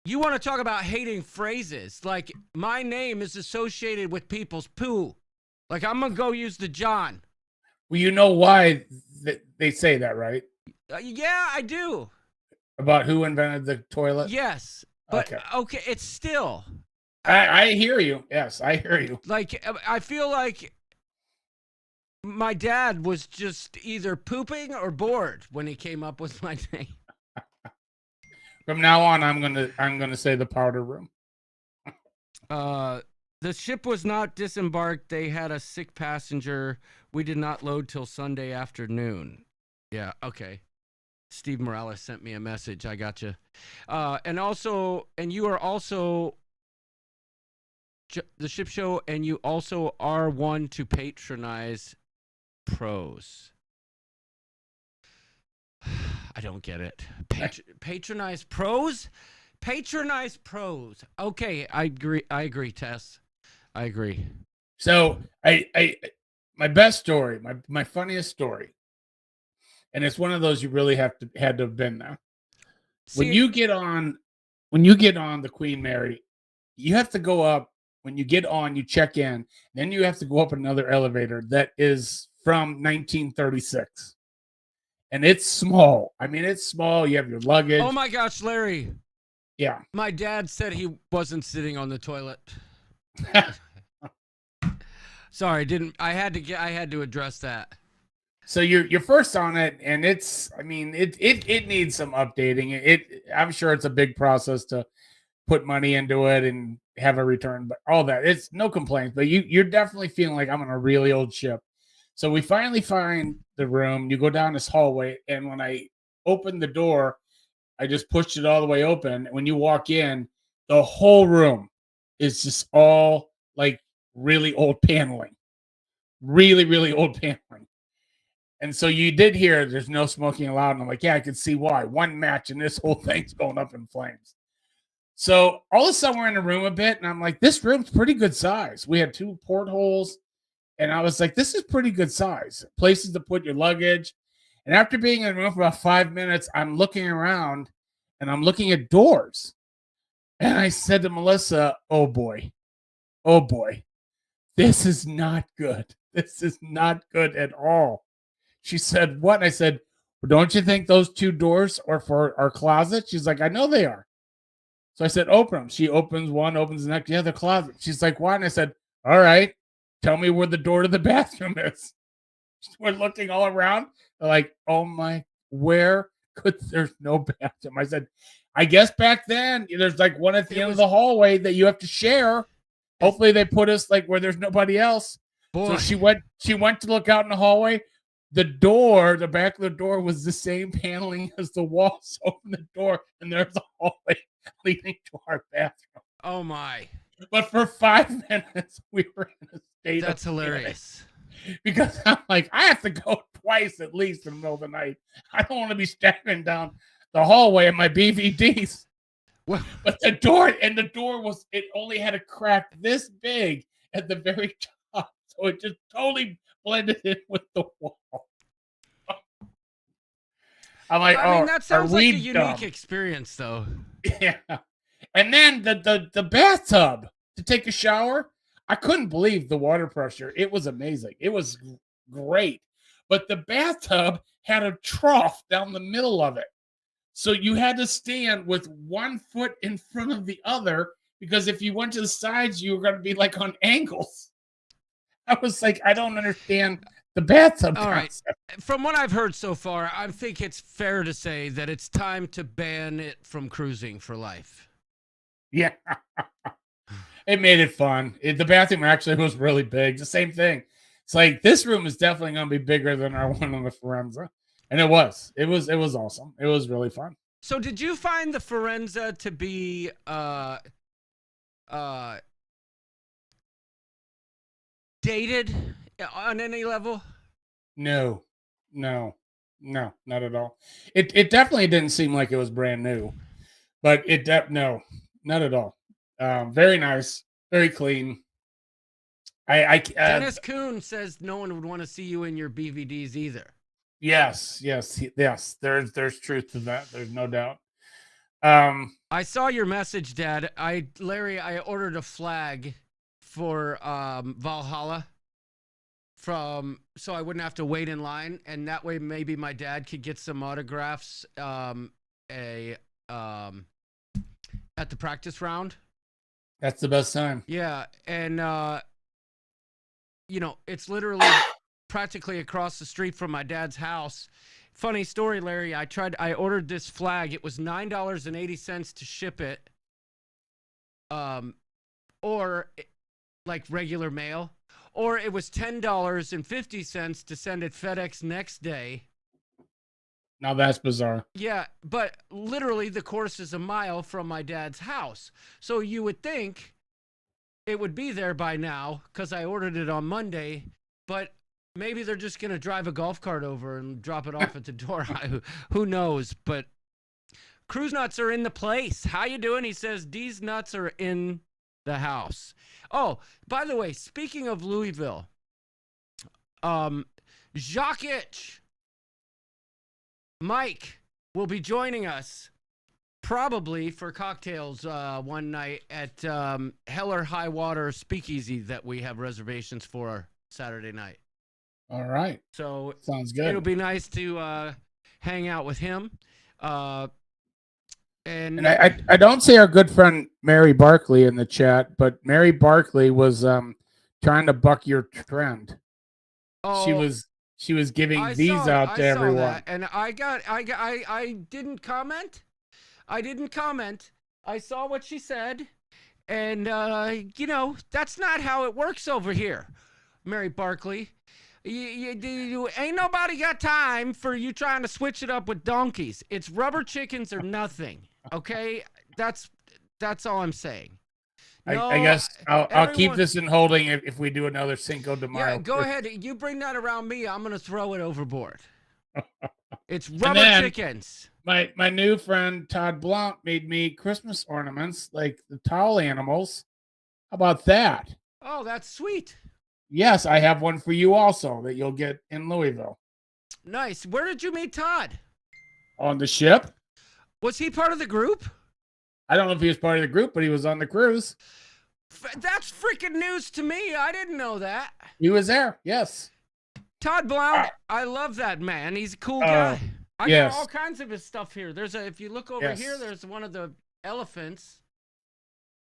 Speaker 7: you want to talk about hating phrases. Like, my name is associated with people's poo. Like, I'm going to go use the John.
Speaker 4: Well, you know why they say that, right?
Speaker 7: Yeah, I do.
Speaker 4: About who invented the toilet?
Speaker 7: Yes. But, okay, it's still...
Speaker 4: I hear you. Yes, I hear you.
Speaker 7: Like, I feel like my dad was just either pooping or bored when he came up with my name.
Speaker 4: From now on, I'm gonna say the powder room.
Speaker 7: The ship was not disembarked. They had a sick passenger. We did not load till Sunday afternoon. Yeah, okay. Steve Morales sent me a message. I got you. And you are also the ship show, and you also are one to patronize pros. I don't get it. Patronize pros? Patronize pros. Okay, I agree, Tess. I agree.
Speaker 4: So my best story, my funniest story, and it's one of those you really had to have been there. When you get on the Queen Mary, you have to go up. When you get on, you check in. Then you have to go up another elevator that is from 1936. And it's small. I mean, it's small. You have your luggage.
Speaker 7: Oh, my gosh, Larry.
Speaker 4: Yeah.
Speaker 7: My dad said he wasn't sitting on the toilet. Sorry, I had to address that.
Speaker 4: So you're first on it, and it needs some updating. I'm sure it's a big process to put money into it and have a return, but all that, it's no complaints, but you're definitely feeling like I'm on a really old ship. So we finally find the room. You go down this hallway, and when I opened the door, I just pushed it all the way open. When you walk in, the whole room is just all like really old paneling, really, really old paneling. And so you did hear there's no smoking allowed. And I'm like, yeah, I can see why. One match and this whole thing's going up in flames. So all of a sudden we're in the room a bit, and I'm like, this room's pretty good size. We had 2 portholes, and I was like, this is pretty good size. Places to put your luggage. And after being in the room for about 5 minutes, I'm looking around, and I'm looking at doors. And I said to Melissa, oh boy, this is not good. This is not good at all. She said, what? And I said, well, don't you think those 2 doors are for our closet? She's like, I know they are. So I said, open them. She opens one, opens the next, the other closet. She's like, why? And I said, all right, tell me where the door to the bathroom is. We're looking all around. They're like, oh my, where could there's no bathroom? I said, I guess back then there's like one at the end of the hallway that you have to share. Hopefully they put us like where there's nobody else.
Speaker 7: Boy.
Speaker 4: So she went to look out in the hallway. The door, the back of the door was the same paneling as the walls. Open the door, and there's a hallway leading to our bathroom.
Speaker 7: Oh my.
Speaker 4: But for 5 minutes, we were in a state of
Speaker 7: That's hilarious.
Speaker 4: panic. Because I'm like, I have to go twice at least in the middle of the night. I don't want to be staggering down the hallway in my BVDs.
Speaker 7: Well,
Speaker 4: But the door it only had a crack this big at the very top. So it just totally blended in with the wall. I'm like,
Speaker 7: I mean, that
Speaker 4: are
Speaker 7: sounds like
Speaker 4: we
Speaker 7: a unique
Speaker 4: dumb?
Speaker 7: experience, though.
Speaker 4: Yeah. And then the bathtub to take a shower, I couldn't believe the water pressure. It was amazing. It was great. But the bathtub had a trough down the middle of it. So you had to stand with 1 foot in front of the other, because if you went to the sides, you were going to be like on angles. I was like, I don't understand the bathtub
Speaker 7: All right.
Speaker 4: concept.
Speaker 7: From what I've heard so far, I think it's fair to say that it's time to ban it from cruising for life.
Speaker 4: Yeah. It made it fun. The bathroom actually was really big. The same thing. It's like this room is definitely going to be bigger than our one on the Firenze, and it was. It was awesome. It was really fun.
Speaker 7: So did you find the Firenze to be dated on any level?
Speaker 4: No, not at all. It definitely didn't seem like it was brand new, but no, not at all. Very nice, very clean.
Speaker 7: Dennis Kuhn says no one would want to see you in your BVDs either.
Speaker 4: Yes. There's truth to that. There's no doubt.
Speaker 7: I saw your message, Dad. Larry, I ordered a flag for Valhalla so I wouldn't have to wait in line, and that way maybe my dad could get some autographs at the practice round.
Speaker 4: That's the best time.
Speaker 7: Yeah, and it's literally practically across the street from my dad's house. Funny story, Larry. I ordered this flag. It was $9.80 to ship it, or like regular mail, or it was $10.50 to send it FedEx next day.
Speaker 4: Now that's bizarre.
Speaker 7: Yeah, but literally the course is a mile from my dad's house. So you would think it would be there by now because I ordered it on Monday, but maybe they're just going to drive a golf cart over and drop it off at the door. Who knows? But Cruise Nuts are in the place. How you doing? He says, these nuts are in the house. Oh, by the way, speaking of Louisville, Jacques Mike will be joining us probably for cocktails one night at Hell or High Water Speakeasy that we have reservations for Saturday night.
Speaker 4: All right.
Speaker 7: So
Speaker 4: sounds good.
Speaker 7: It'll be nice to hang out with him. And
Speaker 4: I don't see our good friend Mary Barkley in the chat, but Mary Barkley was trying to buck your trend. She was giving these out to everyone.
Speaker 7: That, and I didn't comment. I saw what she said, and that's not how it works over here, Mary Barkley. You ain't nobody got time for you trying to switch it up with donkeys. It's rubber chickens or nothing. Okay, that's all I'm saying. No,
Speaker 4: I guess I'll keep this in holding if we do another Cinco de Mayo.
Speaker 7: Yeah, go ahead. You bring that around me, I'm gonna throw it overboard. It's rubber chickens.
Speaker 4: My new friend Todd Blount made me Christmas ornaments like the towel animals. How about that?
Speaker 7: Oh, that's sweet.
Speaker 4: Yes, I have one for you also that you'll get in Louisville.
Speaker 7: Nice. Where did you meet Todd?
Speaker 4: On the ship.
Speaker 7: Was he part of the group?
Speaker 4: I don't know if he was part of the group, but he was on the cruise.
Speaker 7: That's freaking news to me. I didn't know that.
Speaker 4: He was there. Yes.
Speaker 7: Todd Blount, I love that man. He's a cool guy. I got all kinds of his stuff here. If you look over here, there's one of the elephants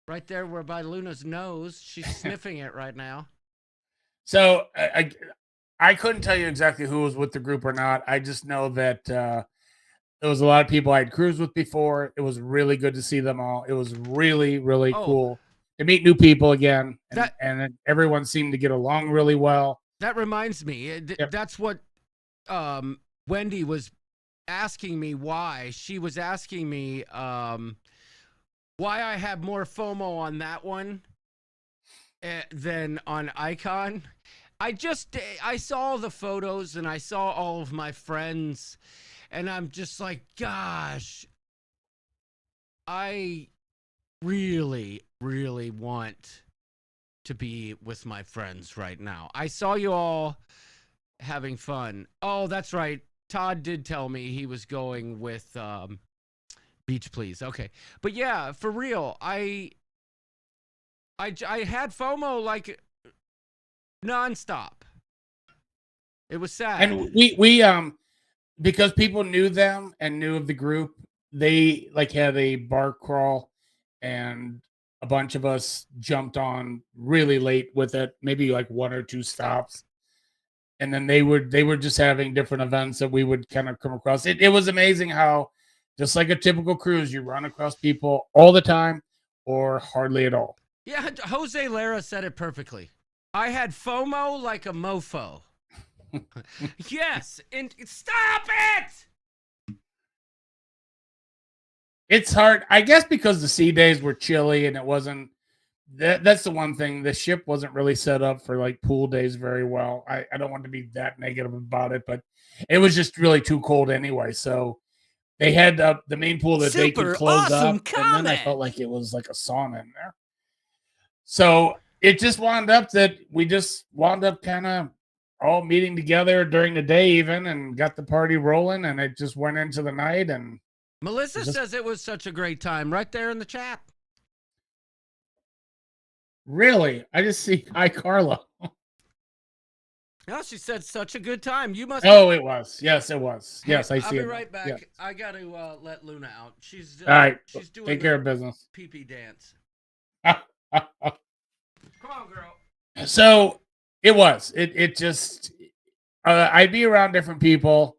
Speaker 7: right there where by Luna's nose. She's sniffing it right now.
Speaker 4: So I couldn't tell you exactly who was with the group or not. I just know that there was a lot of people I had cruised with before. It was really good to see them all. It was really, really cool to meet new people again. And everyone seemed to get along really well.
Speaker 7: That reminds me. That's what Wendy was asking me why. She was asking me why I have more FOMO on that one than on Icon. I saw the photos and I saw all of my friends and I'm just like, gosh, I really, really want to be with my friends right now. I saw you all having fun. Oh, that's right. Todd did tell me he was going with Beach Please. Okay. But yeah, for real, I had FOMO like nonstop. It was sad.
Speaker 4: And we because people knew them and knew of the group, they like had a bar crawl and a bunch of us jumped on really late with it, maybe like one or two stops. And then they were just having different events that we would kind of come across. It was amazing how just like a typical cruise, you run across people all the time or hardly at all.
Speaker 7: Yeah, Jose Lara said it perfectly. I had FOMO like a mofo. Yes, and stop it!
Speaker 4: It's hard, I guess, because the sea days were chilly and it wasn't. That's the one thing. The ship wasn't really set up for like pool days very well. I don't want to be that negative about it, but it was just really too cold anyway. So they had the main pool that they could
Speaker 6: Super
Speaker 4: close
Speaker 6: awesome
Speaker 4: up, and then I
Speaker 6: comment.
Speaker 4: felt like it was like a sauna in there. So it just wound up that we just wound up kind of all meeting together during the day, even, and got the party rolling, and it just went into the night. And
Speaker 7: Melissa
Speaker 4: Just-
Speaker 7: says it was such a great time right there in the chat.
Speaker 4: really, I just see hi Carla.
Speaker 7: Oh, she said such a good time. You must.
Speaker 4: Oh, it was. Yes, it was.
Speaker 7: Hey,
Speaker 4: Yes, I
Speaker 7: I'll
Speaker 4: see
Speaker 7: be
Speaker 4: it.
Speaker 7: right back.
Speaker 4: Yeah.
Speaker 7: I got to let Luna out. She's
Speaker 4: All right.
Speaker 7: She's doing
Speaker 4: Take
Speaker 7: the
Speaker 4: care of business.
Speaker 7: pee-pee dance.
Speaker 4: So
Speaker 7: Come on, girl.
Speaker 4: it was. It just. I'd be around different people.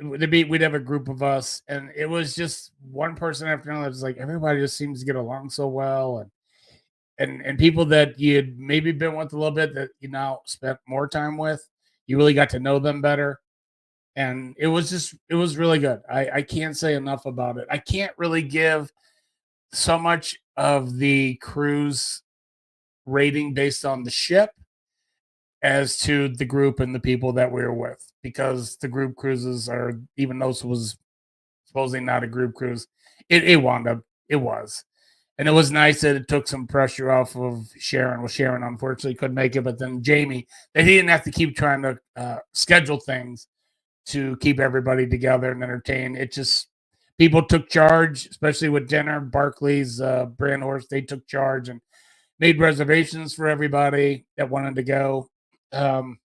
Speaker 4: We'd have a group of us, and it was just one person after another. It's like everybody just seems to get along so well, and people that you'd maybe been with a little bit that you now spent more time with, you really got to know them better. And it was really good. I can't say enough about it. I can't really give so much of the cruise rating based on the ship as to the group and the people that we were with, because the group cruises are, even though it was supposedly not a group cruise, it wound up, it was. And it was nice that it took some pressure off of Sharon. Well, Sharon unfortunately couldn't make it, but then Jamie, that he didn't have to keep trying to schedule things to keep everybody together and entertained. It just, people took charge, especially with dinner. Barclays, Brand Horse, they took charge and made reservations for everybody that wanted to go. It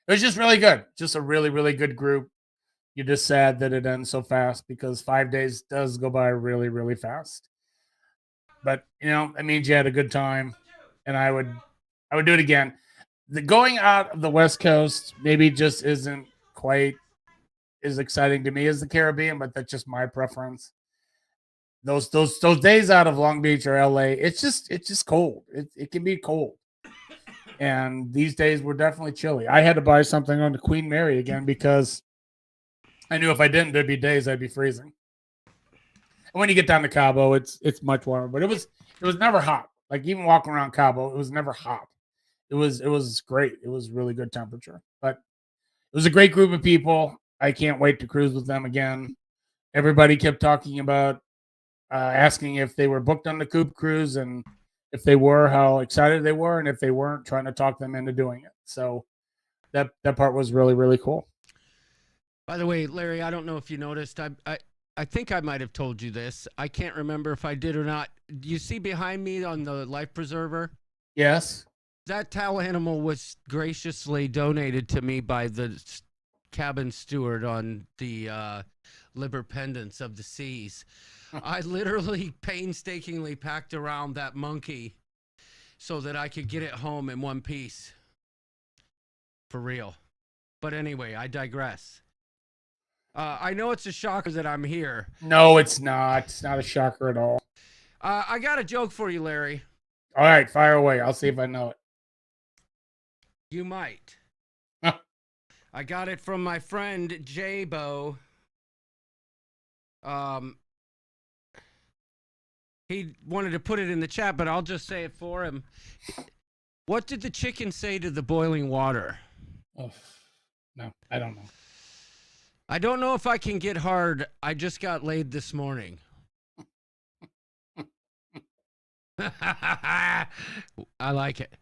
Speaker 4: was just really good. Just a really, really good group. You're just sad that it ends so fast, because 5 days does go by really, really fast. But that means you had a good time, and I would do it again. The going out of the West Coast maybe just isn't quite as exciting to me as the Caribbean, but that's just my preference. Those days out of Long Beach or LA, it's just cold. It can be cold. And these days were definitely chilly. I had to buy something on the Queen Mary again because I knew if I didn't, there'd be days I'd be freezing. And when you get down to Cabo, it's much warmer, but it was never hot. Like even walking around Cabo, it was never hot. It was great. It was really good temperature, but it was a great group of people. I can't wait to cruise with them again. Everybody kept talking about asking if they were booked on the Coop cruise, and if they were, how excited they were, and if they weren't, trying to talk them into doing it. So that part was really, really cool.
Speaker 7: By the way, Larry, I don't know if you noticed. I think I might have told you this. I can't remember if I did or not. Do you see behind me on the life preserver?
Speaker 4: Yes.
Speaker 7: That towel animal was graciously donated to me by the cabin steward on the Liber Pendants of the Seas. I literally painstakingly packed around that monkey so that I could get it home in one piece. For real. But anyway, I digress. I know it's a shocker that I'm here.
Speaker 4: No, it's not. It's not a shocker at all.
Speaker 7: I got a joke for you, Larry.
Speaker 4: All right, fire away. I'll see if I know it.
Speaker 7: You might.
Speaker 4: Huh.
Speaker 7: I got it from my friend J-Bo. He wanted to put it in the chat, but I'll just say it for him. What did the chicken say to the boiling water?
Speaker 4: Oh, no, I don't know.
Speaker 7: I don't know if I can get hard. I just got laid this morning. I like it.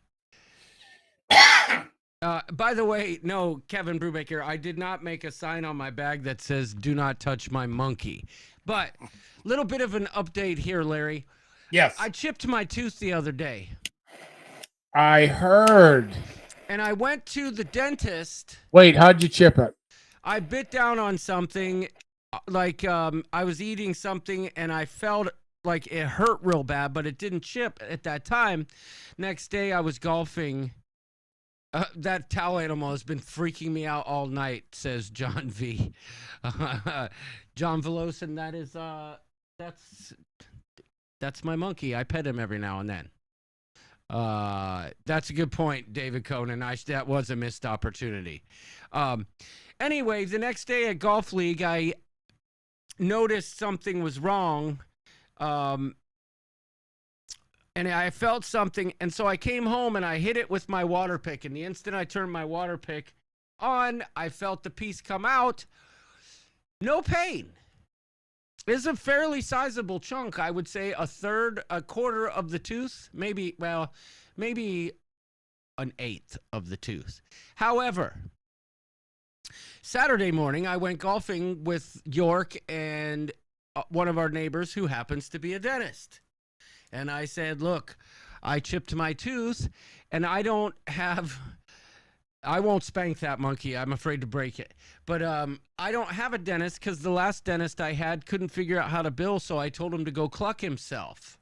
Speaker 7: By the way, no, Kevin Brubaker, I did not make a sign on my bag that says "Do not touch my monkey." But little bit of an update here, Larry.
Speaker 4: Yes.
Speaker 7: I chipped my tooth the other day.
Speaker 4: I heard.
Speaker 7: And I went to the dentist.
Speaker 4: Wait, how'd you chip it?
Speaker 7: I bit down on something, like I was eating something, and I felt like it hurt real bad, but it didn't chip at that time. Next day, I was golfing. That towel animal has been freaking me out all night, says John V. John Velosin, that is, That's my monkey. I pet him every now and then. That's a good point, David Conan. That was a missed opportunity. Anyway, the next day at Golf League, I noticed something was wrong. And I felt something, and so I came home and I hit it with my water pick. And the instant I turned my water pick on, I felt the piece come out. No pain. It's a fairly sizable chunk. I would say a quarter of the tooth, maybe an eighth of the tooth. However, Saturday morning, I went golfing with York and one of our neighbors who happens to be a dentist. And I said, look, I chipped my tooth and I won't spank that monkey. I'm afraid to break it. But I don't have a dentist because the last dentist I had couldn't figure out how to bill, so I told him to go cluck himself.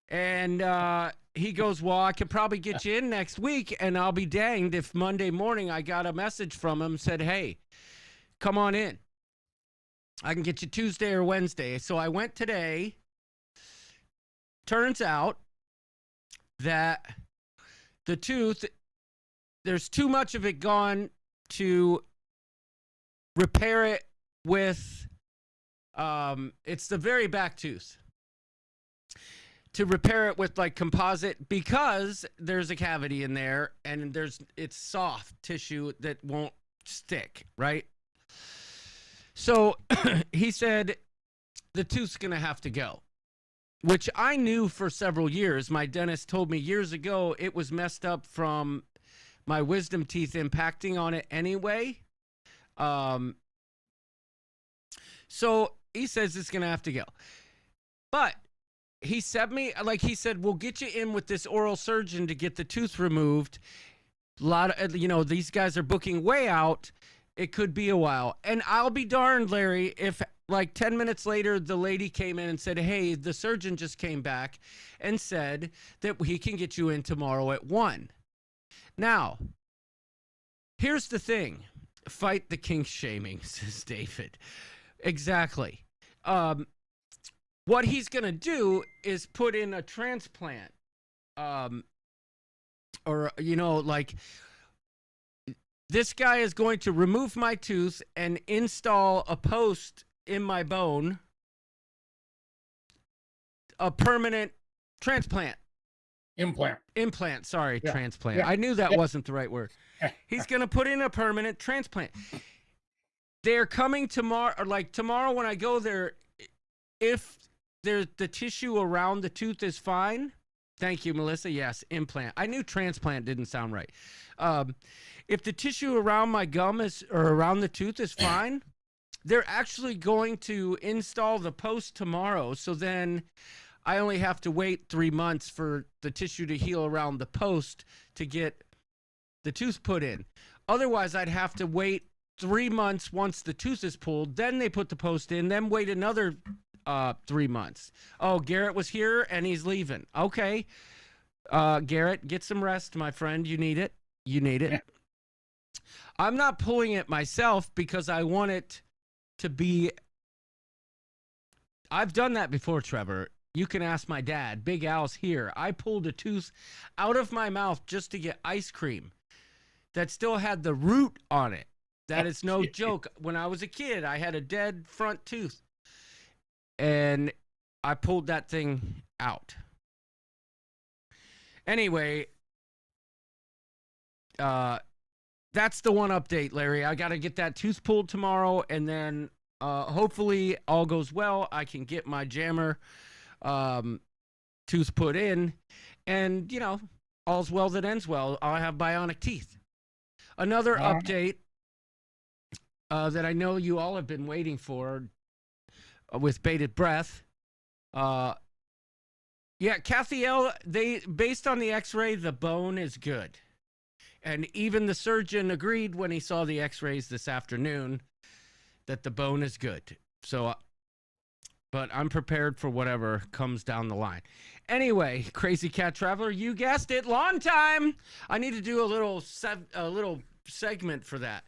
Speaker 7: And he goes, well, I could probably get you in next week, and I'll be danged if Monday morning I got a message from him, said, hey, come on in. I can get you Tuesday or Wednesday. So I went today. Turns out that the tooth, there's too much of it gone to repair it with, it's the very back tooth. To repair it with like composite, because there's a cavity in there and it's soft tissue that won't stick, right? So he said the tooth's gonna have to go, which I knew for several years. My dentist told me years ago it was messed up from my wisdom teeth impacting on it anyway. So he says it's gonna have to go, but he sent me, like he said, we'll get you in with this oral surgeon to get the tooth removed. A lot of, these guys are booking way out. It could be a while. And I'll be darned, Larry, if like 10 minutes later, the lady came in and said, hey, the surgeon just came back and said that he can get you in tomorrow at 1. Now, here's the thing. Fight the kink shaming, says David. Exactly. What he's going to do is put in a transplant. This guy is going to remove my tooth and install a post in my bone. A permanent transplant. Implant, sorry, yeah. Transplant. Yeah. I knew that wasn't the right word. He's going to put in a permanent transplant. They're coming tomorrow, or like tomorrow when I go there, if the tissue around the tooth is fine. Thank you, Melissa. Yes, implant. I knew transplant didn't sound right. If the tissue around my gum or around the tooth is fine, they're actually going to install the post tomorrow. So then I only have to wait 3 months for the tissue to heal around the post to get the tooth put in. Otherwise, I'd have to wait 3 months once the tooth is pulled. Then they put the post in, then wait another 3 months. Oh, Garrett was here and he's leaving. Okay. Garrett, get some rest, my friend. You need it. Yeah. I'm not pulling it myself because I want it to be. I've done that before, Trevor. You can ask my dad. Big Al's here. I pulled a tooth out of my mouth just to get ice cream that still had the root on it. That is no joke. When I was a kid, I had a dead front tooth. And I pulled that thing out. Anyway, that's the one update, Larry. I got to get that tooth pulled tomorrow, and then hopefully all goes well. I can get my jammer tooth put in, and, all's well that ends well. I'll have bionic teeth. Another update that I know you all have been waiting for, with bated breath. Kathy L, based on the x-ray, the bone is good. And even the surgeon agreed when he saw the x-rays this afternoon that the bone is good. So, but I'm prepared for whatever comes down the line. Anyway, Crazy Cat Traveler, you guessed it, lawn time. I need to do a little segment for that.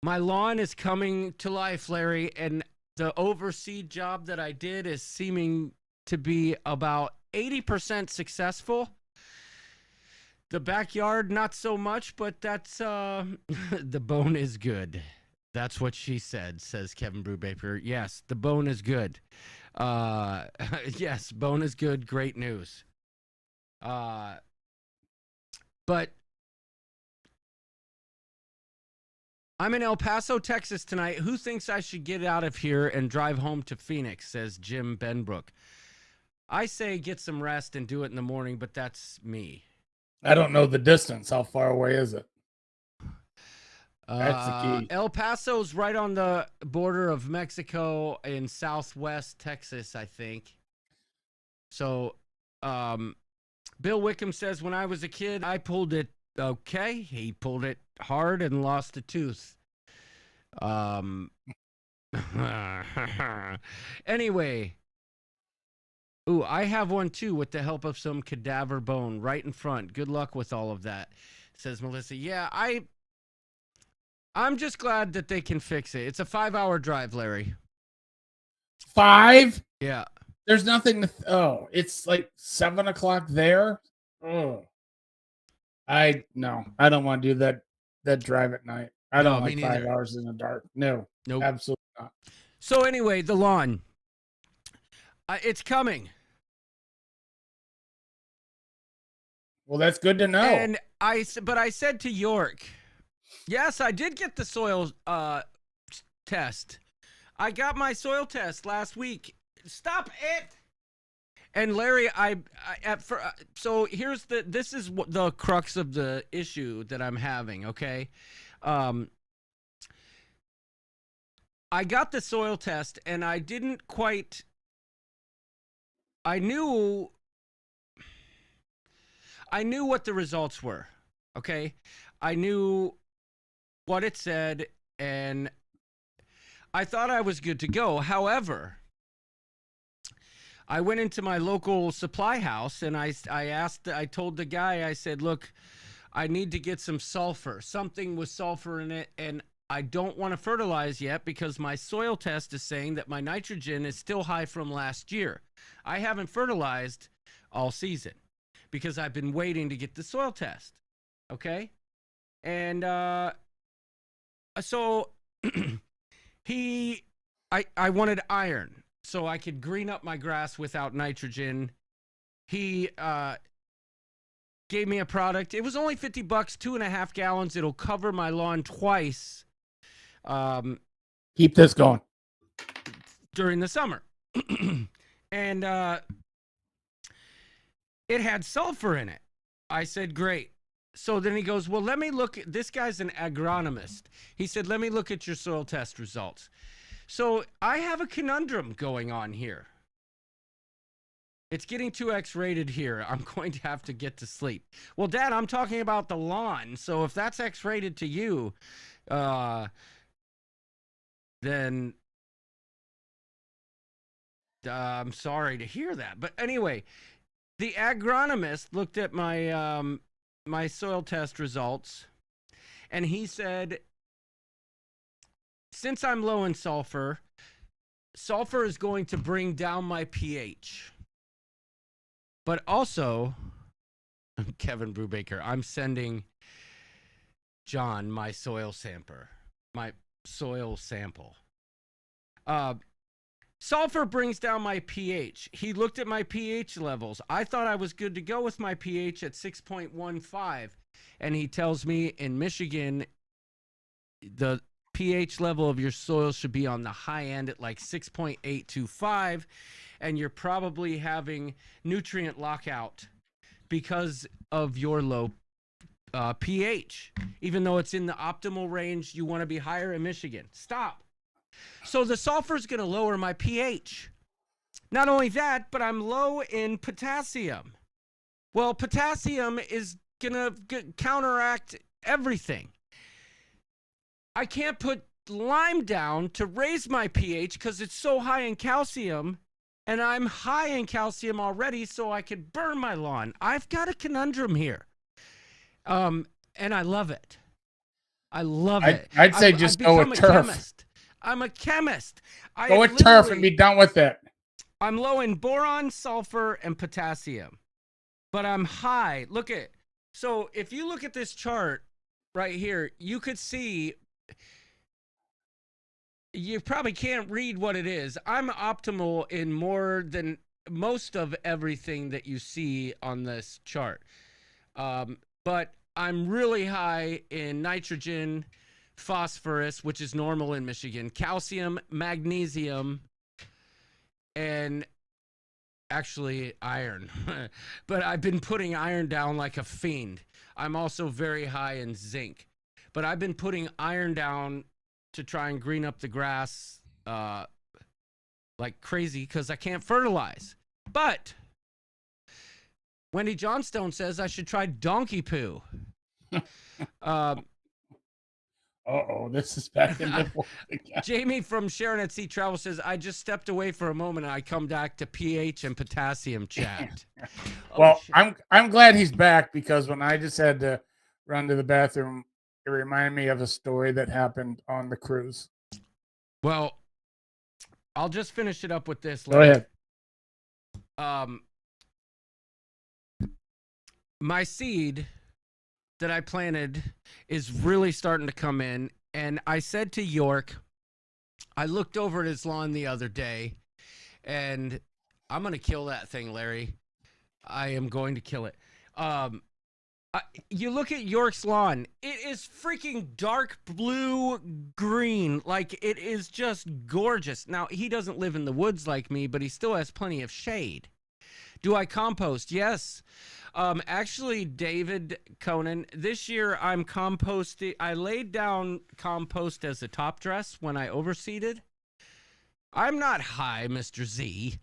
Speaker 7: My lawn is coming to life, Larry, and the overseed job that I did is seeming to be about 80% successful. The backyard, not so much, but that's the bone is good. That's what she said, says Kevin Brubaker. Yes, the bone is good. Yes, bone is good. Great news. But I'm in El Paso, Texas tonight. Who thinks I should get out of here and drive home to Phoenix, says Jim Benbrook. I say get some rest and do it in the morning, but that's me.
Speaker 4: I don't know the distance. How far away is it? That's the key.
Speaker 7: El Paso's right on the border of Mexico in southwest Texas, I think. So, Bill Wickham says, when I was a kid, I pulled it okay. He pulled it hard and lost a tooth. Anyway. Ooh, I have one too with the help of some cadaver bone right in front. Good luck with all of that, says Melissa. Yeah, I'm just glad that they can fix it. It's a 5-hour drive, Larry.
Speaker 4: 5?
Speaker 7: Yeah.
Speaker 4: There's nothing to it's like 7 o'clock there. Oh. I don't want to do that drive at night. I don't like 5 hours in the dark. No. Nope. Absolutely not.
Speaker 7: So anyway, the lawn. It's coming.
Speaker 4: Well, that's good to know.
Speaker 7: And I said to York, yes, I did get the soil test. I got my soil test last week. Stop it. And Larry, so here's this is the crux of the issue that I'm having. Okay. I got the soil test and I didn't quite. I knew what the results were, okay? I knew what it said, and I thought I was good to go. However, I went into my local supply house, and I told the guy, I said, look, I need to get some sulfur. Something with sulfur in it, and I don't want to fertilize yet because my soil test is saying that my nitrogen is still high from last year. I haven't fertilized all season because I've been waiting to get the soil test. Okay? And so I wanted iron so I could green up my grass without nitrogen. He gave me a product. It was only $50, 2.5 gallons. It'll cover my lawn twice.
Speaker 4: Keep this going.
Speaker 7: During the summer. And it had sulfur in it. I said, great. So then he goes, well, let me look. This guy's an agronomist. He said, let me look at your soil test results. So I have a conundrum going on here. It's getting 2X rated here. I'm going to have to get to sleep. Well, Dad, I'm talking about the lawn. So if that's X rated to you, then I'm sorry to hear that. But anyway, the agronomist looked at my my soil test results, and he said, since I'm low in sulfur, sulfur is going to bring down my pH. But also, Kevin Brubaker, I'm sending John my soil sample. Sulfur brings down my pH. He looked at my pH levels. I thought I was good to go with my pH at 6.15. And he tells me in Michigan, the pH level of your soil should be on the high end at like 6.825. And you're probably having nutrient lockout because of your low pH. Even though it's in the optimal range, you want to be higher in Michigan. Stop. So the sulfur is going to lower my pH. Not only that, but I'm low in potassium. Well, potassium is going to counteract everything. I can't put lime down to raise my pH because it's so high in calcium, and I'm high in calcium already, so I could burn my lawn. I've got a conundrum here. And I love it. I love it.
Speaker 4: I'd say just go with turf.
Speaker 7: I'm a chemist.
Speaker 4: Go with turf and be done with it.
Speaker 7: I'm low in boron, sulfur, and potassium, but I'm high. Look at, so if you look at this chart right here, you could see, you probably can't read what it is. I'm optimal in more than most of everything that you see on this chart. But I'm really high in nitrogen, phosphorus, which is normal in Michigan, calcium, magnesium, and actually iron. But I've been putting iron down like a fiend. I'm also very high in zinc, but I've been putting iron down to try and green up the grass like crazy because I can't fertilize. But Wendy Johnstone says I should try donkey poo.
Speaker 4: This is back in the again.
Speaker 7: Jamie from Sharon at Sea Travel says, I just stepped away for a moment and I come back to pH and potassium chat.
Speaker 4: Well, I'm glad he's back, because when I just had to run to the bathroom, it reminded me of a story that happened on the cruise.
Speaker 7: Well, I'll just finish it up with this.
Speaker 4: Go ahead.
Speaker 7: My seed that I planted is really starting to come in. And I said to York, I looked over at his lawn the other day, and I'm going to kill that thing, Larry. I am going to kill it. You look at York's lawn, it is freaking dark blue green. Like, it is just gorgeous. Now, he doesn't live in the woods like me, but he still has plenty of shade. Do I compost? Yes. Actually, David Conan, this year I'm composting. I laid down compost as a top dress when I overseeded. I'm not high, Mr. Z.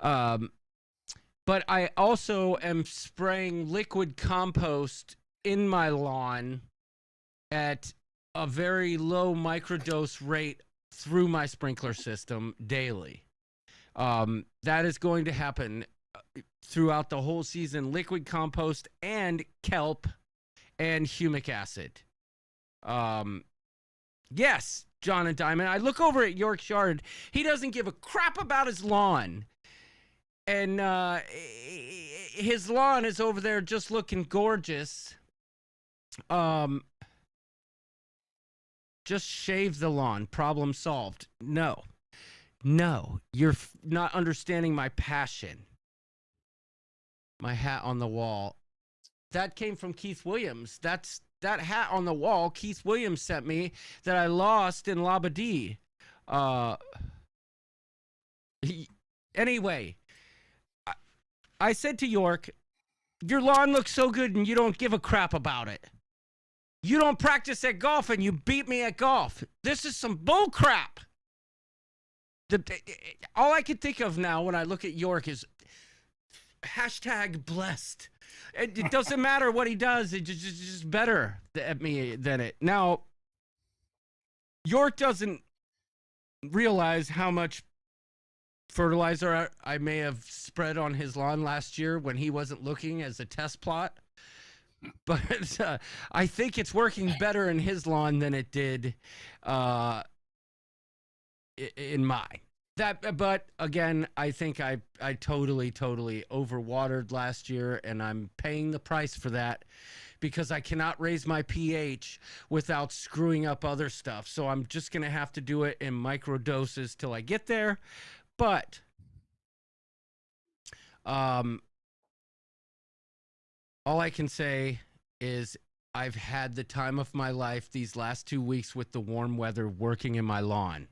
Speaker 7: But I also am spraying liquid compost in my lawn at a very low microdose rate through my sprinkler system daily. That is going to happen throughout the whole season. Liquid compost and kelp and humic acid. Yes, John and Diamond. I look over at York's yard. He doesn't give a crap about his lawn. And his lawn is over there just looking gorgeous. Just shave the lawn. Problem solved. No, you're not understanding my passion. My hat on the wall. That came from Keith Williams. That hat on the wall Keith Williams sent me that I lost in Labadee. Anyway, I said to York, your lawn looks so good and you don't give a crap about it. You don't practice at golf and you beat me at golf. This is some bull crap. All I can think of now when I look at York is hashtag blessed. It doesn't matter what he does. It's just better at me than it. Now, York doesn't realize how much fertilizer I may have spread on his lawn last year when he wasn't looking as a test plot. But I think it's working better in his lawn than it did in mine. But again, I think I totally overwatered last year, and I'm paying the price for that because I cannot raise my pH without screwing up other stuff. So I'm just going to have to do it in micro doses till I get there. But all I can say is I've had the time of my life these last 2 weeks with the warm weather working in my lawn.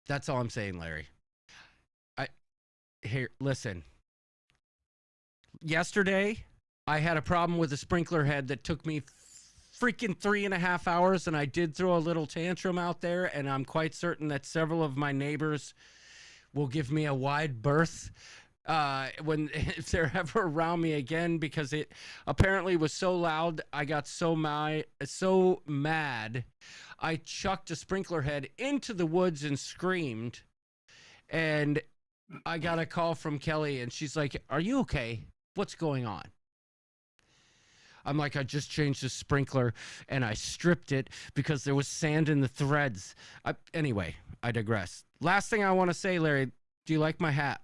Speaker 7: That's all I'm saying, Larry. Here, listen. Yesterday, I had a problem with a sprinkler head that took me freaking 3.5 hours, and I did throw a little tantrum out there, and I'm quite certain that several of my neighbors will give me a wide berth if they're ever around me again, because it apparently was so loud. I got so mad. I chucked a sprinkler head into the woods and screamed, and I got a call from Kelly, and she's like, "Are you okay? What's going on?" I'm like, I just changed the sprinkler and I stripped it because there was sand in the threads. Anyway, I digress. Last thing I want to say, Larry, do you like my hat?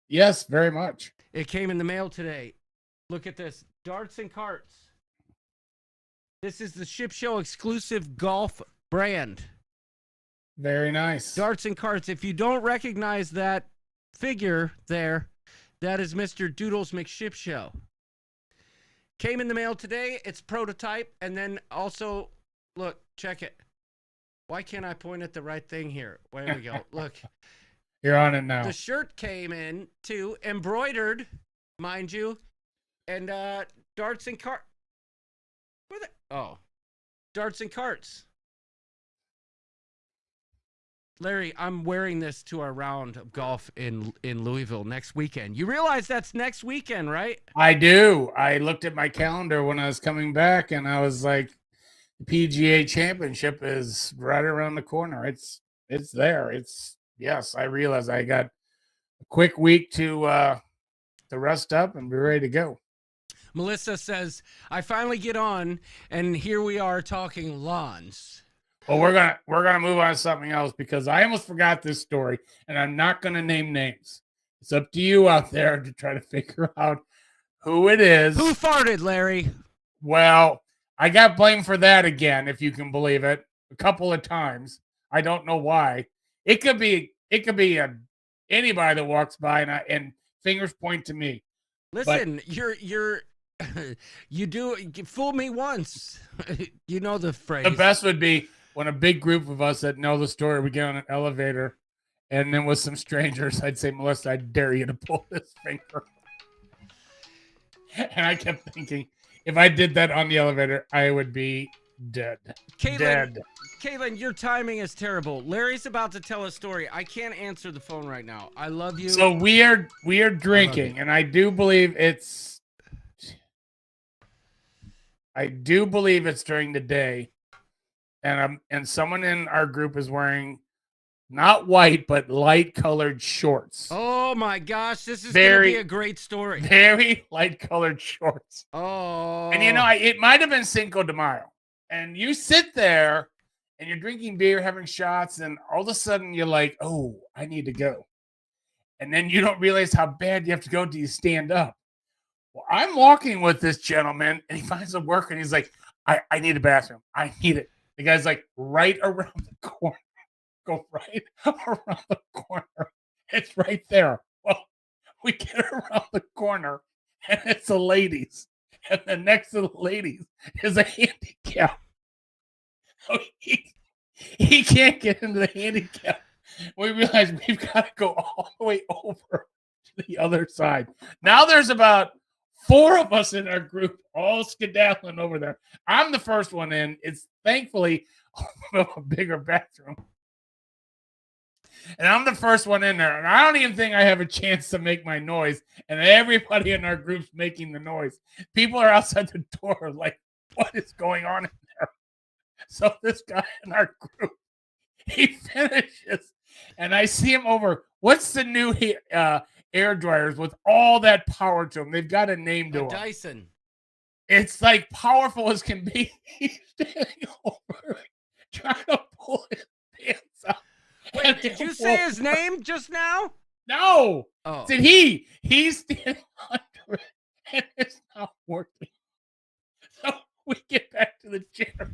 Speaker 4: Yes, very much.
Speaker 7: It came in the mail today. Look at this. Darts and carts. This is the Ship Show exclusive golf brand.
Speaker 4: Very nice.
Speaker 7: Darts and carts. If you don't recognize that figure there, that is Mr. Doodles McShip Show. Came in the mail today. It's prototype. And then also, look, check it. Why can't I point at the right thing here? There we go. Look.
Speaker 4: You're on it now.
Speaker 7: The shirt came in too, embroidered, mind you, and darts and carts. Darts and carts. Larry, I'm wearing this to our round of golf in Louisville next weekend. You realize that's next weekend, right?
Speaker 4: I do. I looked at my calendar when I was coming back, and I was like, the PGA Championship is right around the corner. It's there. Yes, I realize I got a quick week to rest up and be ready to go.
Speaker 7: Melissa says, I finally get on, and here we are talking lawns.
Speaker 4: Well, we're gonna move on to something else because I almost forgot this story, and I'm not gonna name names. It's up to you out there to try to figure out who it is.
Speaker 7: Who farted, Larry?
Speaker 4: Well, I got blamed for that again, if you can believe it, a couple of times. I don't know why. It could be anybody that walks by and fingers point to me.
Speaker 7: Listen, you're you fool me once. You know the phrase.
Speaker 4: The best would be when a big group of us that know the story, we get on an elevator, and then with some strangers, I'd say, Melissa, I dare you to pull this finger. And I kept thinking, if I did that on the elevator, I would be dead.
Speaker 7: Caitlyn, your timing is terrible. Larry's about to tell a story. I can't answer the phone right now. I love you.
Speaker 4: So we are drinking, and I do believe it's during the day, and someone in our group is wearing not white but light colored shorts.
Speaker 7: Oh my gosh, this is gonna be a great story.
Speaker 4: Very light colored shorts.
Speaker 7: Oh,
Speaker 4: and it might have been Cinco de Mayo, and you sit there and you're drinking beer, having shots, and all of a sudden you're like, oh, I need to go. And then you don't realize how bad you have to go till you stand up. Well, I'm walking with this gentleman, and he finds a work, and he's like, I need a bathroom. I need it. The guy's like, right around the corner. Go right around the corner. It's right there. Well, we get around the corner, and it's the ladies. And then next to the ladies is a handicap. So he can't get into the handicap. We realize we've got to go all the way over to the other side. Now there's about 4 of us in our group all skedaddling over there. I'm the first one in. It's thankfully a bigger bathroom. And I'm the first one in there. And I don't even think I have a chance to make my noise. And everybody in our group's making the noise. People are outside the door like, what is going on in there? So this guy in our group, he finishes. And I see him over. What's the new air dryers with all that power to them? They've got a name to them.
Speaker 7: Dyson.
Speaker 4: It's like powerful as can be. He's standing over trying to pull his pants out.
Speaker 7: Wait, did you say his name just now?
Speaker 4: No.
Speaker 7: Oh.
Speaker 4: Did he? He's standing under it, and it's not working. So we get back to the chairs,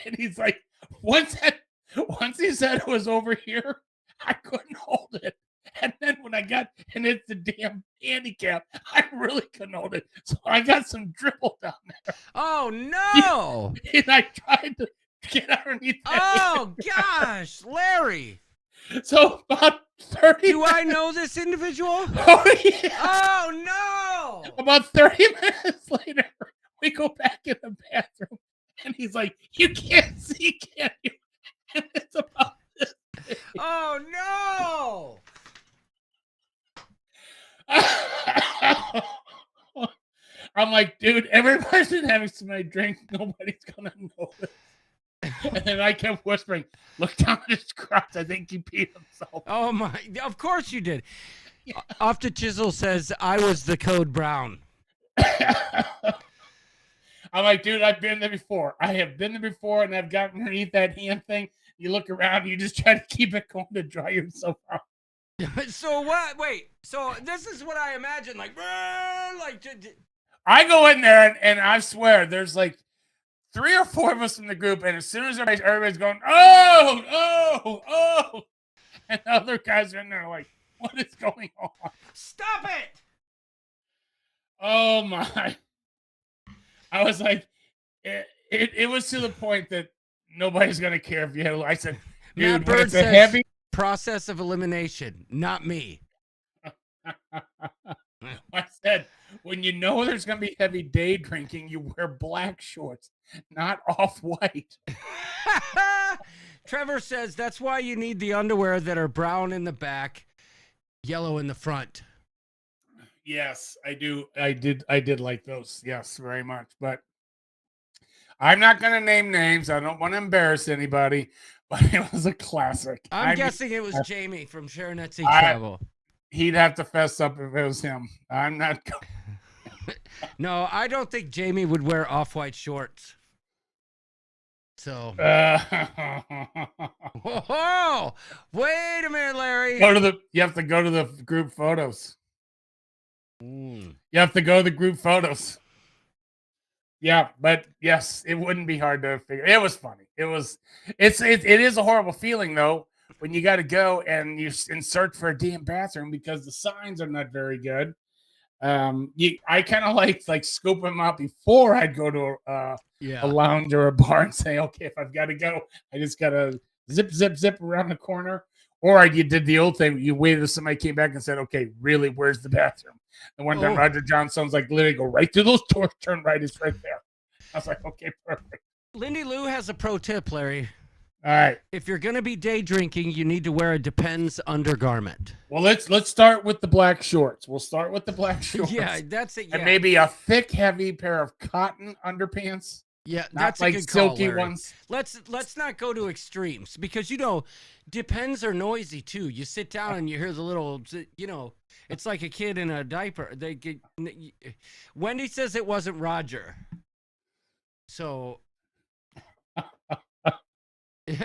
Speaker 4: and he's like, once he said it was over here, I couldn't hold it. And then when I got, and it's the damn handicap, I really couldn't hold it. So I got some dribble down there.
Speaker 7: Oh, no.
Speaker 4: And I tried to get underneath that.
Speaker 7: Oh, gosh, Larry.
Speaker 4: So about 30
Speaker 7: Do I know this individual?
Speaker 4: Oh, yeah.
Speaker 7: Oh, no.
Speaker 4: About 30 minutes later, we go back in the bathroom, and he's like, you can't see, can you? And it's about this big.
Speaker 7: Oh, no.
Speaker 4: I'm like, dude, everybody's been having so many drinks, nobody's gonna know it. And then I kept whispering, look down at his crotch. I think he peed himself.
Speaker 7: Oh, my. Of course you did. Yeah. Off to Chisel says, I was the code brown.
Speaker 4: I'm like, dude, I've been there before. I have been there before, and I've gotten underneath that hand thing. You look around, you just try to keep it going to dry yourself out.
Speaker 7: So what? Wait. So this is what I imagine. Like.
Speaker 4: I go in there, and I swear, there's like 3 or 4 of us in the group, and as soon as everybody's going, oh, and the other guys are in there like, what is going on?
Speaker 7: Stop it!
Speaker 4: Oh my! I was like, it was to the point that nobody's gonna care if you had. I said,
Speaker 7: Matt
Speaker 4: dude, when
Speaker 7: Bird
Speaker 4: it's a
Speaker 7: says
Speaker 4: heavy.
Speaker 7: process of elimination, not me.
Speaker 4: I said, when you know there's gonna be heavy day drinking, you wear black shorts, not off-white.
Speaker 7: Trevor says that's why you need the underwear that are brown in the back, yellow in the front.
Speaker 4: Yes, I do. I did like those. Yes, very much. But I'm not going to name names. I don't want to embarrass anybody, but it was a classic.
Speaker 7: I'm guessing it was Jamie from Sharonette Sea Travel.
Speaker 4: He'd have to fess up if it was him. I'm not.
Speaker 7: No, I don't think Jamie would wear off-white shorts. So. Whoa! Wait a minute, Larry.
Speaker 4: You have to go to the group photos. You have to go to the group photos. Yeah, but yes, it wouldn't be hard to figure. It was funny. It is a horrible feeling though when you got to go and you search for a damn bathroom because the signs are not very good. I kind of like scoop them out before I'd go to a lounge or a bar and say, okay, if I've got to go, I just gotta zip around the corner. Or you did the old thing. You waited until somebody came back and said, okay, really, where's the bathroom? And one time Roger Johnson's like, literally go right through those doors, turn right, it's right there. I was like, okay, perfect.
Speaker 7: Lindy Lou has a pro tip, Larry.
Speaker 4: All right.
Speaker 7: If you're going to be day drinking, you need to wear a Depends undergarment.
Speaker 4: Well, let's start with the black shorts. We'll start with the black shorts.
Speaker 7: Yeah, that's it. Yeah.
Speaker 4: And maybe a thick, heavy pair of cotton underpants.
Speaker 7: Yeah,
Speaker 4: not
Speaker 7: that's
Speaker 4: like
Speaker 7: a good call,
Speaker 4: silky
Speaker 7: Larry.
Speaker 4: ones.
Speaker 7: Let's not go to extremes because Depends are noisy too. You sit down and you hear the little, it's like a kid in a diaper. Wendy says it wasn't Roger. So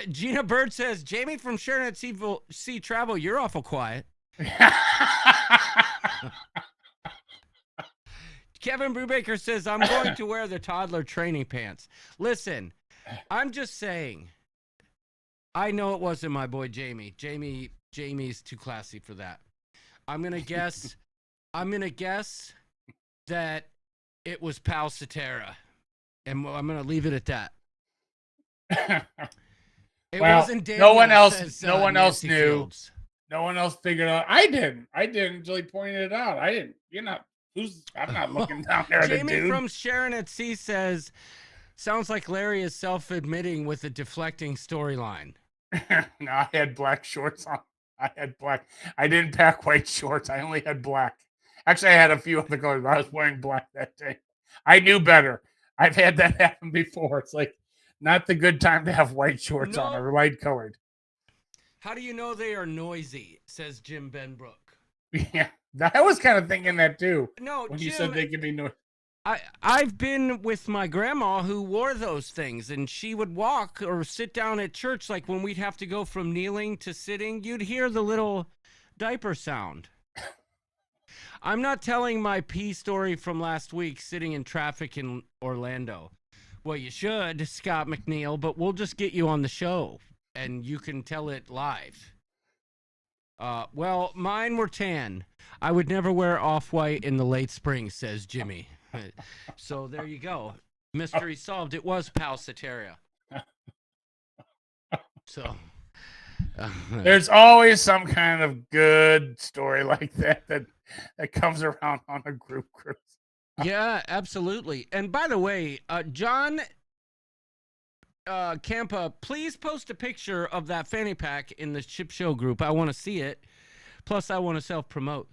Speaker 7: Gina Bird says, Jamie from Sharonette Sea Travel, you're awful quiet. Kevin Brubaker says, I'm going to wear the toddler training pants. Listen, I'm just saying, I know it wasn't my boy Jamie. Jamie's too classy for that. I'm going to guess that it was Pal Cetera. And I'm going to leave it at that. It wasn't Daniel,
Speaker 4: no one else
Speaker 7: Nancy
Speaker 4: knew.
Speaker 7: Fields.
Speaker 4: No one else figured out. I didn't until he pointed it out. I didn't. I'm not looking down there at a
Speaker 7: Jamie
Speaker 4: dude.
Speaker 7: from Sharonette Sea says, sounds like Larry is self-admitting with a deflecting storyline.
Speaker 4: No, I had black shorts on. I didn't pack white shorts. I only had black. Actually, I had a few other colors, but I was wearing black that day. I knew better. I've had that happen before. It's like not the good time to have white shorts on or light colored.
Speaker 7: How do you know they are noisy? Says Jim Benbrook.
Speaker 4: Yeah, I was kind of thinking that too.
Speaker 7: No,
Speaker 4: when
Speaker 7: Jim,
Speaker 4: you said they could be noisy.
Speaker 7: I've been with my grandma who wore those things, and she would walk or sit down at church. Like when we'd have to go from kneeling to sitting, you'd hear the little diaper sound. I'm not telling my pee story from last week sitting in traffic in Orlando. Well, you should, Scott McNeil, but we'll just get you on the show and you can tell it live. Well, mine were tan. I would never wear off-white in the late spring, says Jimmy. So there you go. Mystery solved. It was Pal Cetera. So
Speaker 4: there's always some kind of good story like that comes around on a group cruise.
Speaker 7: Yeah, absolutely. And by the way, John Campa, please post a picture of that fanny pack in the Chip Show group. I want to see it. Plus, I want to self-promote.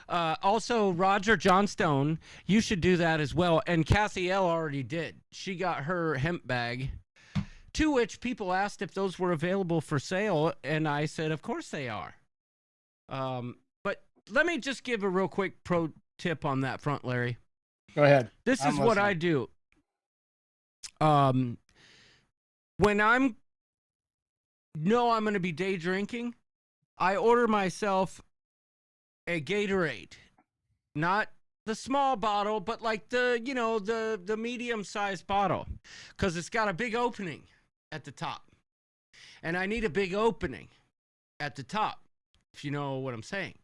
Speaker 7: Also, Roger Johnstone, you should do that as well. And Cassie L already did. She got her hemp bag, to which people asked if those were available for sale, and I said, of course they are. But let me just give a real quick pro tip on that front, Larry.
Speaker 4: Go ahead.
Speaker 7: This is what I do. When I'm going to be day drinking, I order myself a Gatorade, not the small bottle, but like the medium sized bottle, because it's got a big opening at the top, and I need a big opening at the top, if you know what I'm saying.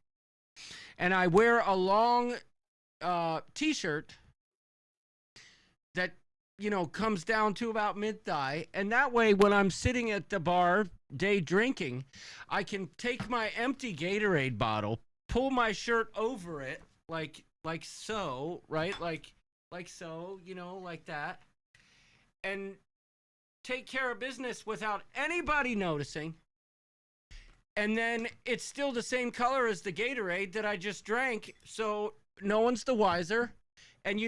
Speaker 7: And I wear a long t-shirt that comes down to about mid-thigh, and that way when I'm sitting at the bar day drinking, I can take my empty Gatorade bottle, pull my shirt over it like so, right? Like so, like that, and take care of business without anybody noticing. And then it's still the same color as the Gatorade that I just drank, so no one's the wiser. And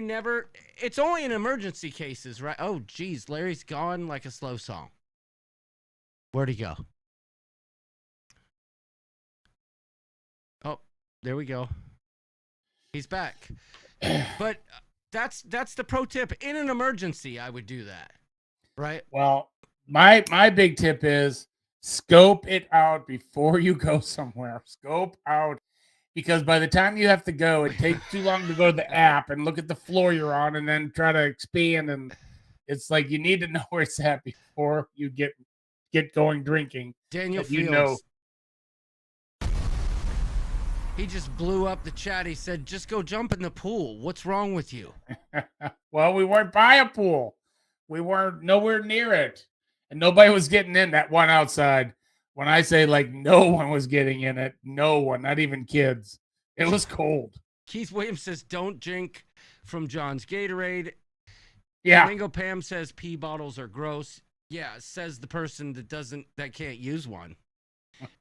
Speaker 7: it's only in emergency cases, right? Oh, geez, Larry's gone like a slow song. Where'd he go? Oh, there we go. He's back. But that's the pro tip. In an emergency, I would do that, right?
Speaker 4: Well, my big tip is scope it out before you go somewhere. Scope out, because by the time you have to go, it takes too long to go to the app and look at the floor you're on and then try to expand. And it's like you need to know where it's at before you get going drinking.
Speaker 7: Daniel
Speaker 4: You
Speaker 7: Fields.
Speaker 4: know.
Speaker 7: He just blew up the chat. He said, just go jump in the pool. What's wrong with you?
Speaker 4: Well, we weren't by a pool. We weren't nowhere near it. And nobody was getting in that one outside. When I say like no one was getting in it, no one, not even kids. It was cold.
Speaker 7: Keith Williams says, don't drink from John's Gatorade.
Speaker 4: Yeah.
Speaker 7: Flamingo Pam says pee bottles are gross. Yeah, says the person that can't use one.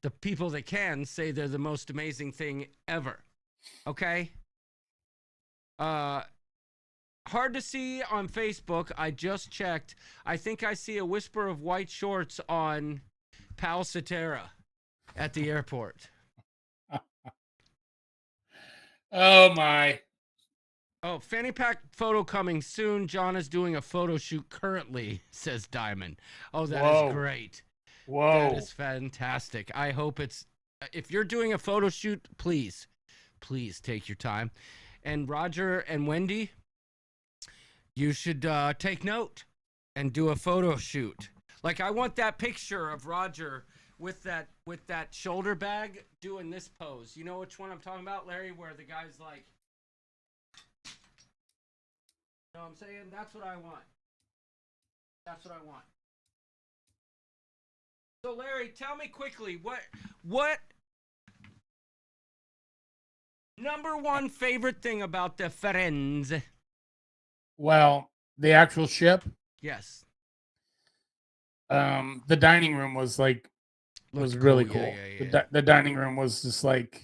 Speaker 7: The people that can say they're the most amazing thing ever. Okay? Hard to see on Facebook. I just checked. I think I see a whisper of white shorts on Pal Cetera at the airport.
Speaker 4: Oh, my.
Speaker 7: Oh, fanny pack photo coming soon. John is doing a photo shoot currently, says Diamond. Oh, that is great.
Speaker 4: Whoa.
Speaker 7: That is fantastic. I hope if you're doing a photo shoot, please take your time. And Roger and Wendy, you should take note and do a photo shoot. Like, I want that picture of Roger with that shoulder bag doing this pose. You know which one I'm talking about, Larry, where the guy's like, you know what I'm saying? That's what I want. That's what I want. So, Larry, tell me quickly, what number one favorite thing about the Firenze?
Speaker 4: Well, the actual ship,
Speaker 7: Yes.
Speaker 4: the dining room was like, was really cool.
Speaker 7: Yeah.
Speaker 4: The dining room was just like,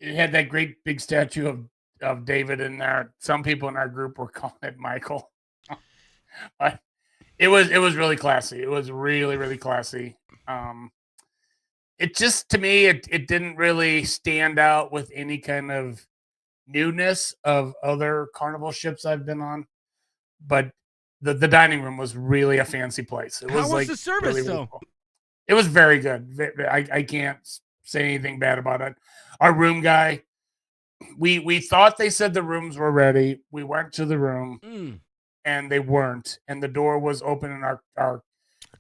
Speaker 4: it had that great big statue of David in there. Some people in our group were calling it Michael. But it was really classy. It was really, really classy. It just, to me, it didn't really stand out with any kind of newness of other Carnival ships I've been on. But the dining room was really a fancy place. It was
Speaker 7: How was the service,
Speaker 4: really,
Speaker 7: though?
Speaker 4: cool. It was very good. I can't say anything bad about it. Our room guy, we thought they said the rooms were ready. We went to the room. And they weren't, and the door was open, and our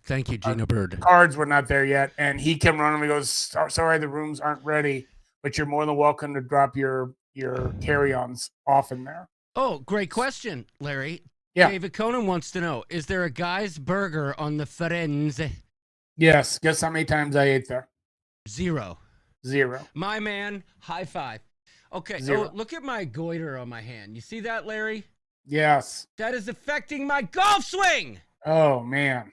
Speaker 7: thank you, Gina Bird.
Speaker 4: Cards were not there yet, and he came running and goes, "Sorry, the rooms aren't ready, but you're more than welcome to drop your carry-ons off in there."
Speaker 7: Oh, great question, Larry.
Speaker 4: Yeah.
Speaker 7: David Conan wants to know: is there a guy's burger on the Firenze?
Speaker 4: Yes. Guess how many times I ate there?
Speaker 7: 0. My man, high five. Okay.
Speaker 4: 0.
Speaker 7: Oh, look at my goiter on my hand. You see that, Larry?
Speaker 4: Yes.
Speaker 7: That is affecting my golf swing.
Speaker 4: Oh man.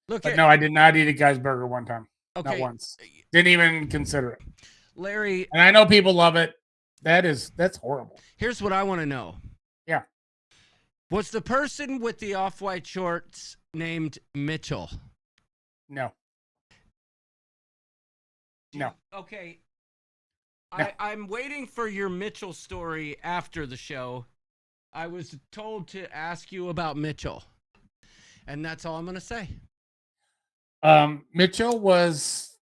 Speaker 7: Look
Speaker 4: No, I did not eat a guy's burger one time.
Speaker 7: Okay.
Speaker 4: Not once. Didn't even consider it.
Speaker 7: Larry.
Speaker 4: And I know people love it. That's horrible.
Speaker 7: Here's what I want to know.
Speaker 4: Yeah.
Speaker 7: Was the person with the off-white shorts named Mitchell?
Speaker 4: No. No.
Speaker 7: Okay.
Speaker 4: No.
Speaker 7: I'm waiting for your Mitchell story after the show. I was told to ask you about Mitchell, and that's all I'm gonna say.
Speaker 4: Mitchell was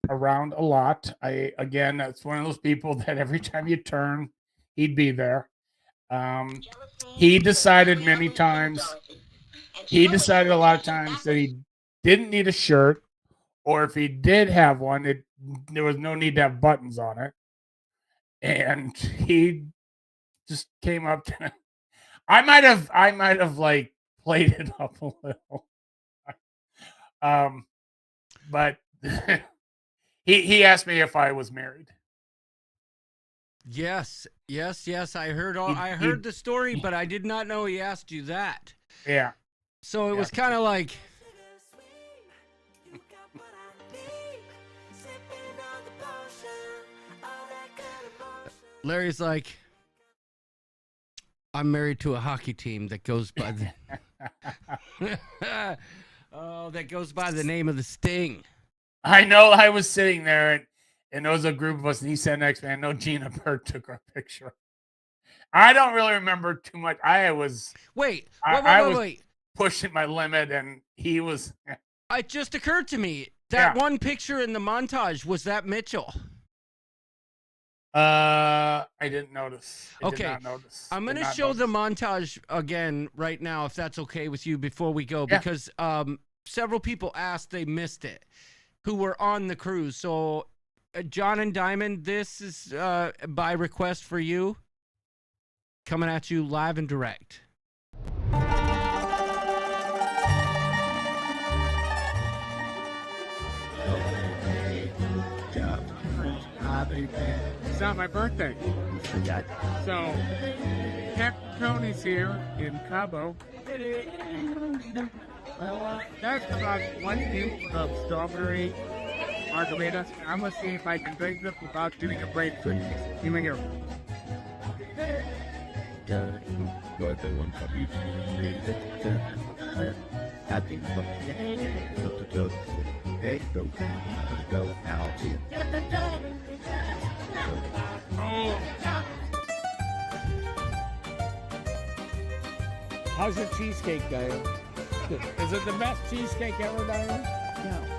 Speaker 4: around a lot. That's one of those people that every time you turn, he'd be there. He decided a lot of times that he didn't need a shirt, or if he did have one, there was no need to have buttons on it. And he just came up to I might have like played it up a little. But he asked me if I was married.
Speaker 7: Yes. I heard the story, but I did not know he asked you that.
Speaker 4: Yeah.
Speaker 7: So it was kind of like, Larry's like, I'm married to a hockey team that goes by the that goes by the name of the Sting.
Speaker 4: I know. I was sitting there, and there was a group of us, and he said next, man, no, Gina Bird took our picture. I don't really remember too much. I was pushing my limit, and he was.
Speaker 7: It just occurred to me that one picture in the montage, was that Mitchell?
Speaker 4: I didn't notice. I did not notice.
Speaker 7: I'm going to show the montage again right now, if that's okay with you, before we go, because several people asked, they missed it, who were on the cruise. So, John and Diamond, this is by request for you, coming at you live and direct.
Speaker 4: It's not my birthday. So, Captain Tony's here in Cabo. That's about 1 cube of strawberry margaritas. I'm going to see if I can drink this without doing a break. Give me here. How's your cheesecake, Diane? Is it the best cheesecake ever, Diane? No.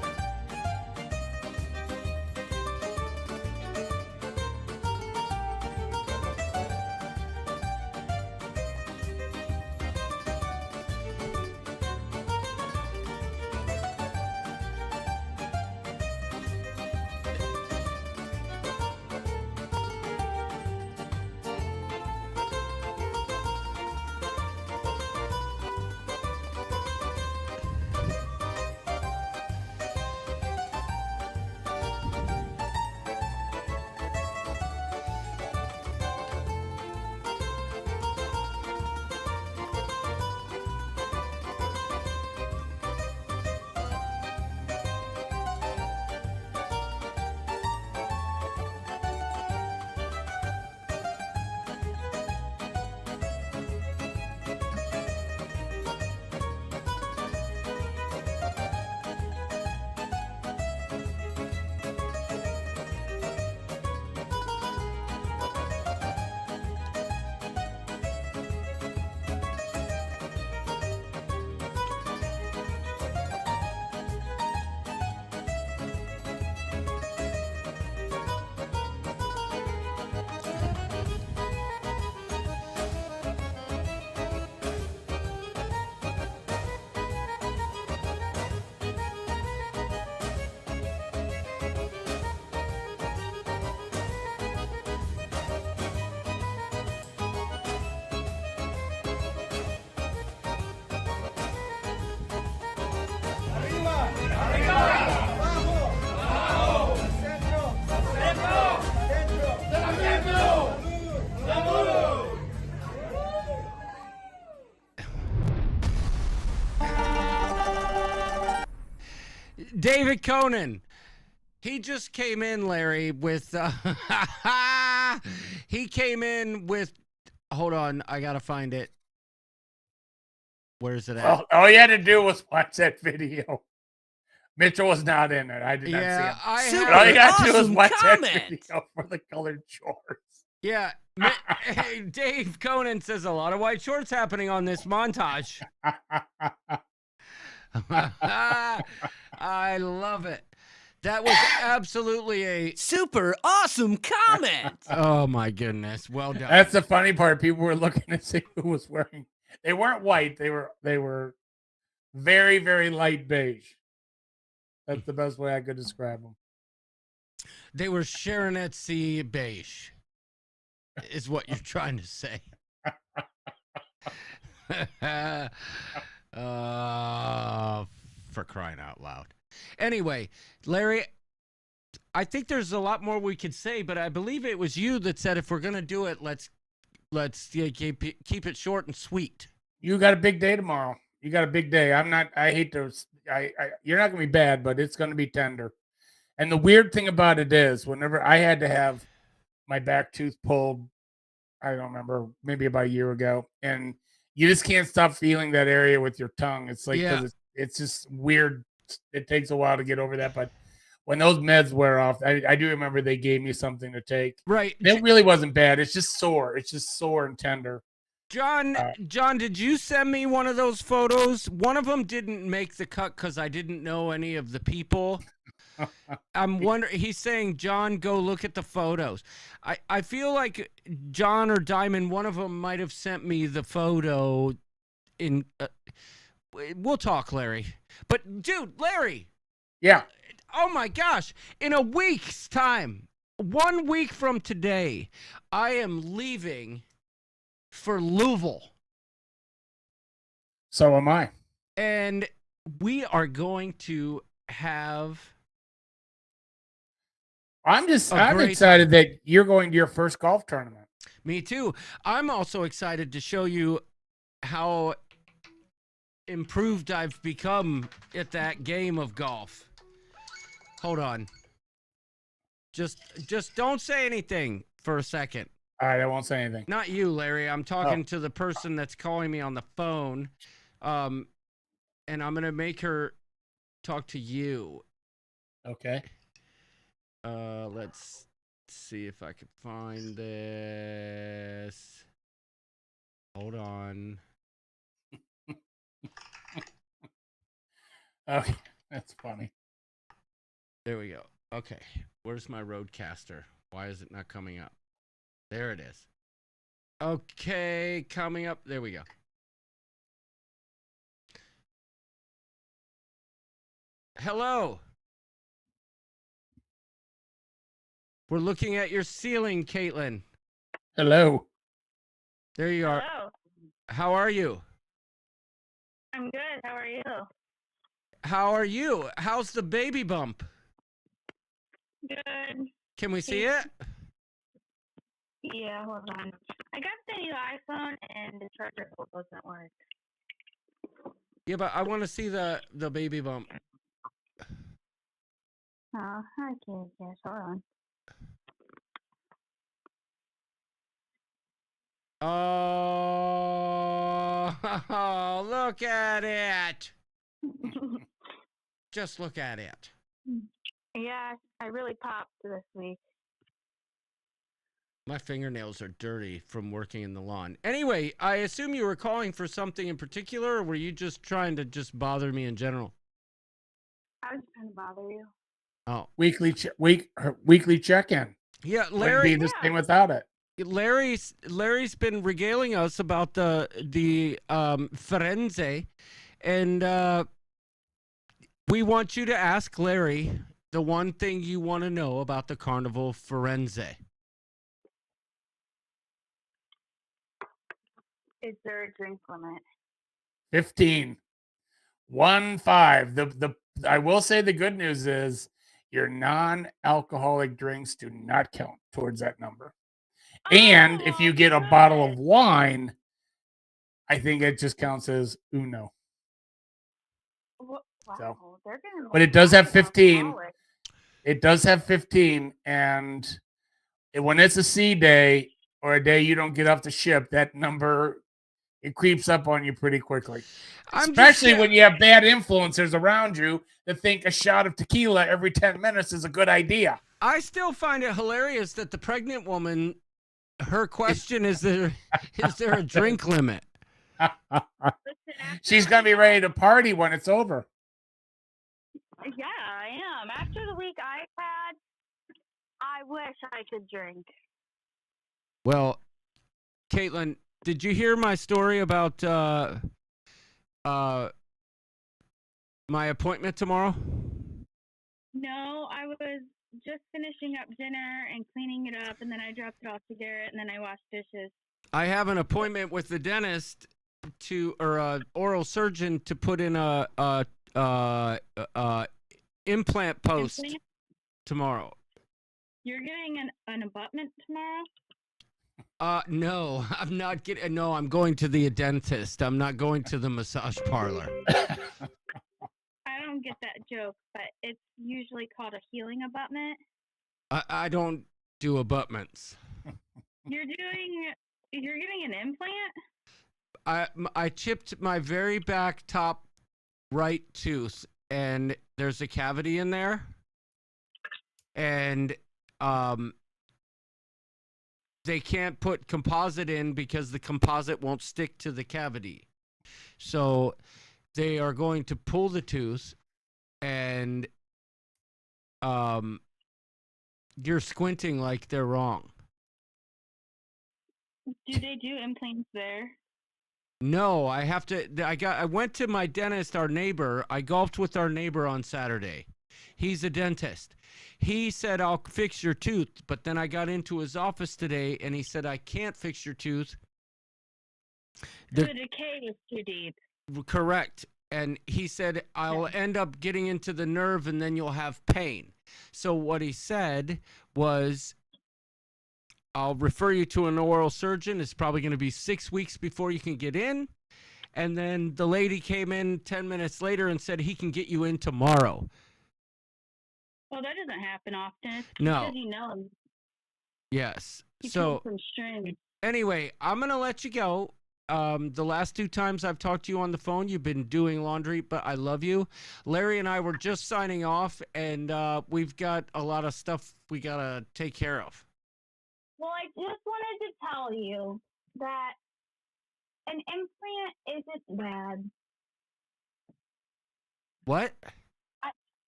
Speaker 7: David Conan. He just came in, Larry, with he came in with, hold on, I gotta find it. Where's it at?
Speaker 4: Well, all you had to do was watch that video. Mitchell was not in it. I did not see him.
Speaker 7: I
Speaker 6: Super
Speaker 7: have,
Speaker 4: All you got to do was
Speaker 6: awesome
Speaker 4: watch
Speaker 6: comment.
Speaker 4: that video for the colored shorts.
Speaker 7: yeah, Hey, Dave Conan says a lot of white shorts happening on this montage. I love it. That was absolutely a
Speaker 6: Super awesome comment.
Speaker 7: oh my goodness. Well done.
Speaker 4: That's the funny part. People were looking to see who was wearing. They weren't white. They were very, very light beige. That's the best way I could describe them.
Speaker 7: They were Sharonette C. beige, is what you're trying to say. For crying out loud. Anyway, Larry, I think there's a lot more we could say, but I believe it was you that said if we're gonna do it, let's keep it short and sweet.
Speaker 4: You got a big day tomorrow. You got a big day. I'm not. I hate to. You're not gonna be bad, but it's gonna be tender. And the weird thing about it is, whenever I had to have my back tooth pulled, I don't remember, maybe about a year ago, and you just can't stop feeling that area with your tongue. It's like, 'cause it's just weird. It takes a while to get over that, but when those meds wear off, I do remember they gave me something to take.
Speaker 7: Right.
Speaker 4: It really wasn't bad. It's just sore. It's just sore and tender.
Speaker 7: John, did you send me one of those photos? One of them didn't make the cut because I didn't know any of the people. I'm wondering. He's saying, John, go look at the photos. I feel like John or Diamond, one of them might have sent me the photo. In we'll talk, Larry. But dude, Larry.
Speaker 4: Yeah.
Speaker 7: Oh my gosh! In a week's time, 1 week from today, I am leaving for Louisville.
Speaker 4: So am I.
Speaker 7: And we are going to have.
Speaker 4: I'm excited that you're going to your first golf tournament.
Speaker 7: Me too. I'm also excited to show you how improved I've become at that game of golf. Hold on. Just don't say anything for a second.
Speaker 4: All right, I won't say anything.
Speaker 7: Not you, Larry. I'm talking to the person that's calling me on the phone. And I'm going to make her talk to you.
Speaker 4: Okay.
Speaker 7: Let's see if I can find this. Hold on.
Speaker 4: Okay, that's funny.
Speaker 7: There we go. Okay. Where's my Roadcaster? Why is it not coming up? There it is. Okay, coming up. There we go. Hello. We're looking at your ceiling, Caitlyn.
Speaker 4: Hello.
Speaker 7: There you are.
Speaker 8: Hello.
Speaker 7: How are you?
Speaker 8: I'm good. How are you?
Speaker 7: How are you? How's the baby bump?
Speaker 8: Good.
Speaker 7: Can we see it?
Speaker 8: Yeah, hold on. I got the new iPhone and the charger cord doesn't work.
Speaker 7: Yeah, but I want to see the baby bump.
Speaker 8: Oh, okay. Yes, hold on.
Speaker 7: Oh, look at it. Just look at it.
Speaker 8: Yeah, I really popped this week.
Speaker 7: My fingernails are dirty from working in the lawn. Anyway, I assume you were calling for something in particular, or were you just trying to just bother me in general?
Speaker 8: I was trying to bother you.
Speaker 7: Oh,
Speaker 4: Weekly check-in.
Speaker 7: yeah,
Speaker 4: Wouldn't
Speaker 7: Larry.
Speaker 4: be this thing without it.
Speaker 7: Larry's been regaling us about the Firenze, and we want you to ask Larry the one thing you want to know about the Carnival Firenze.
Speaker 8: Is there a drink limit?
Speaker 4: 15. 1-5. I will say the good news is your non-alcoholic drinks do not count towards that number. And if you get a bottle of wine, I think it just counts as uno.
Speaker 8: Wow,
Speaker 4: So,
Speaker 8: they're gonna.
Speaker 4: but it does have 15. It does have 15, and when it's a sea day or a day you don't get off the ship, that number, it creeps up on you pretty quickly. Especially when you have bad influencers around you that think a shot of tequila every 10 minutes is a good idea.
Speaker 7: I still find it hilarious that the pregnant woman her question is there a drink limit?
Speaker 8: Listen, after
Speaker 4: She's
Speaker 8: the
Speaker 4: gonna be
Speaker 8: week
Speaker 4: ready to party when it's over.
Speaker 8: Yeah, I am. After the week I've had, I wish I could drink.
Speaker 7: Well, Caitlyn, did you hear my story about my appointment tomorrow?
Speaker 8: No, I was just finishing up dinner and cleaning it up, and then I dropped it off to Garrett, and then I washed dishes.
Speaker 7: I have an appointment with the dentist or a oral surgeon to put in a implant post
Speaker 8: Implant?
Speaker 7: tomorrow.
Speaker 8: You're getting an abutment tomorrow?
Speaker 7: No, I'm not getting. No, I'm going to the dentist. I'm not going to the massage parlor.
Speaker 8: I don't get that joke, but it's usually called a healing abutment.
Speaker 7: I don't do abutments.
Speaker 8: You're getting an implant?
Speaker 7: I chipped my very back top right tooth, and there's a cavity in there, and they can't put composite in because the composite won't stick to the cavity. So they are going to pull the tooth, and you're squinting like they're wrong.
Speaker 8: Do they do implants there?
Speaker 7: No, I have to. I went to my dentist, our neighbor. I golfed with our neighbor on Saturday. He's a dentist. He said, I'll fix your tooth. But then I got into his office today, and he said, I can't fix your tooth.
Speaker 8: The decay is too deep.
Speaker 7: Correct. And he said, I'll end up getting into the nerve, and then you'll have pain. So what he said was, I'll refer you to an oral surgeon. It's probably going to be 6 weeks before you can get in. And then the lady came in 10 minutes later and said he can get you in tomorrow.
Speaker 8: Well, that doesn't happen often. It's
Speaker 7: No.
Speaker 8: because he knows.
Speaker 7: Yes.
Speaker 8: He
Speaker 7: So
Speaker 8: pulls some strings.
Speaker 7: anyway, I'm going to let you go. The last 2 times I've talked to you on the phone, you've been doing laundry, but I love you. Larry and I were just signing off, and we've got a lot of stuff we got to take care of.
Speaker 8: Well, I just wanted to tell you that an implant isn't bad.
Speaker 7: What?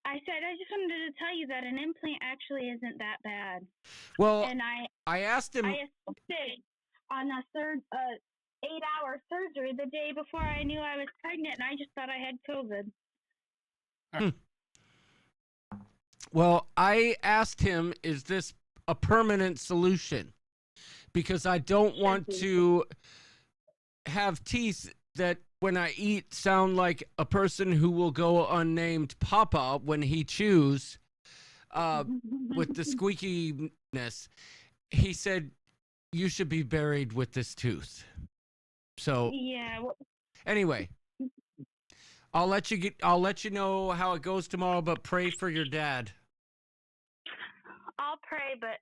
Speaker 8: I said I just wanted to tell you that an implant actually isn't that bad.
Speaker 7: Well,
Speaker 8: And
Speaker 7: I asked him.
Speaker 8: I assisted on a 8-hour surgery the day before I knew I was pregnant, and I just thought I had COVID.
Speaker 7: Well, I asked him, is this a permanent solution? Because I don't want to have teeth that when I eat sound like a person who will go unnamed Papa when he chews with the squeakiness. He said, you should be buried with this tooth. So
Speaker 8: Yeah. Well,
Speaker 7: anyway, I'll let you know how it goes tomorrow, but pray for your dad.
Speaker 8: I'll pray, but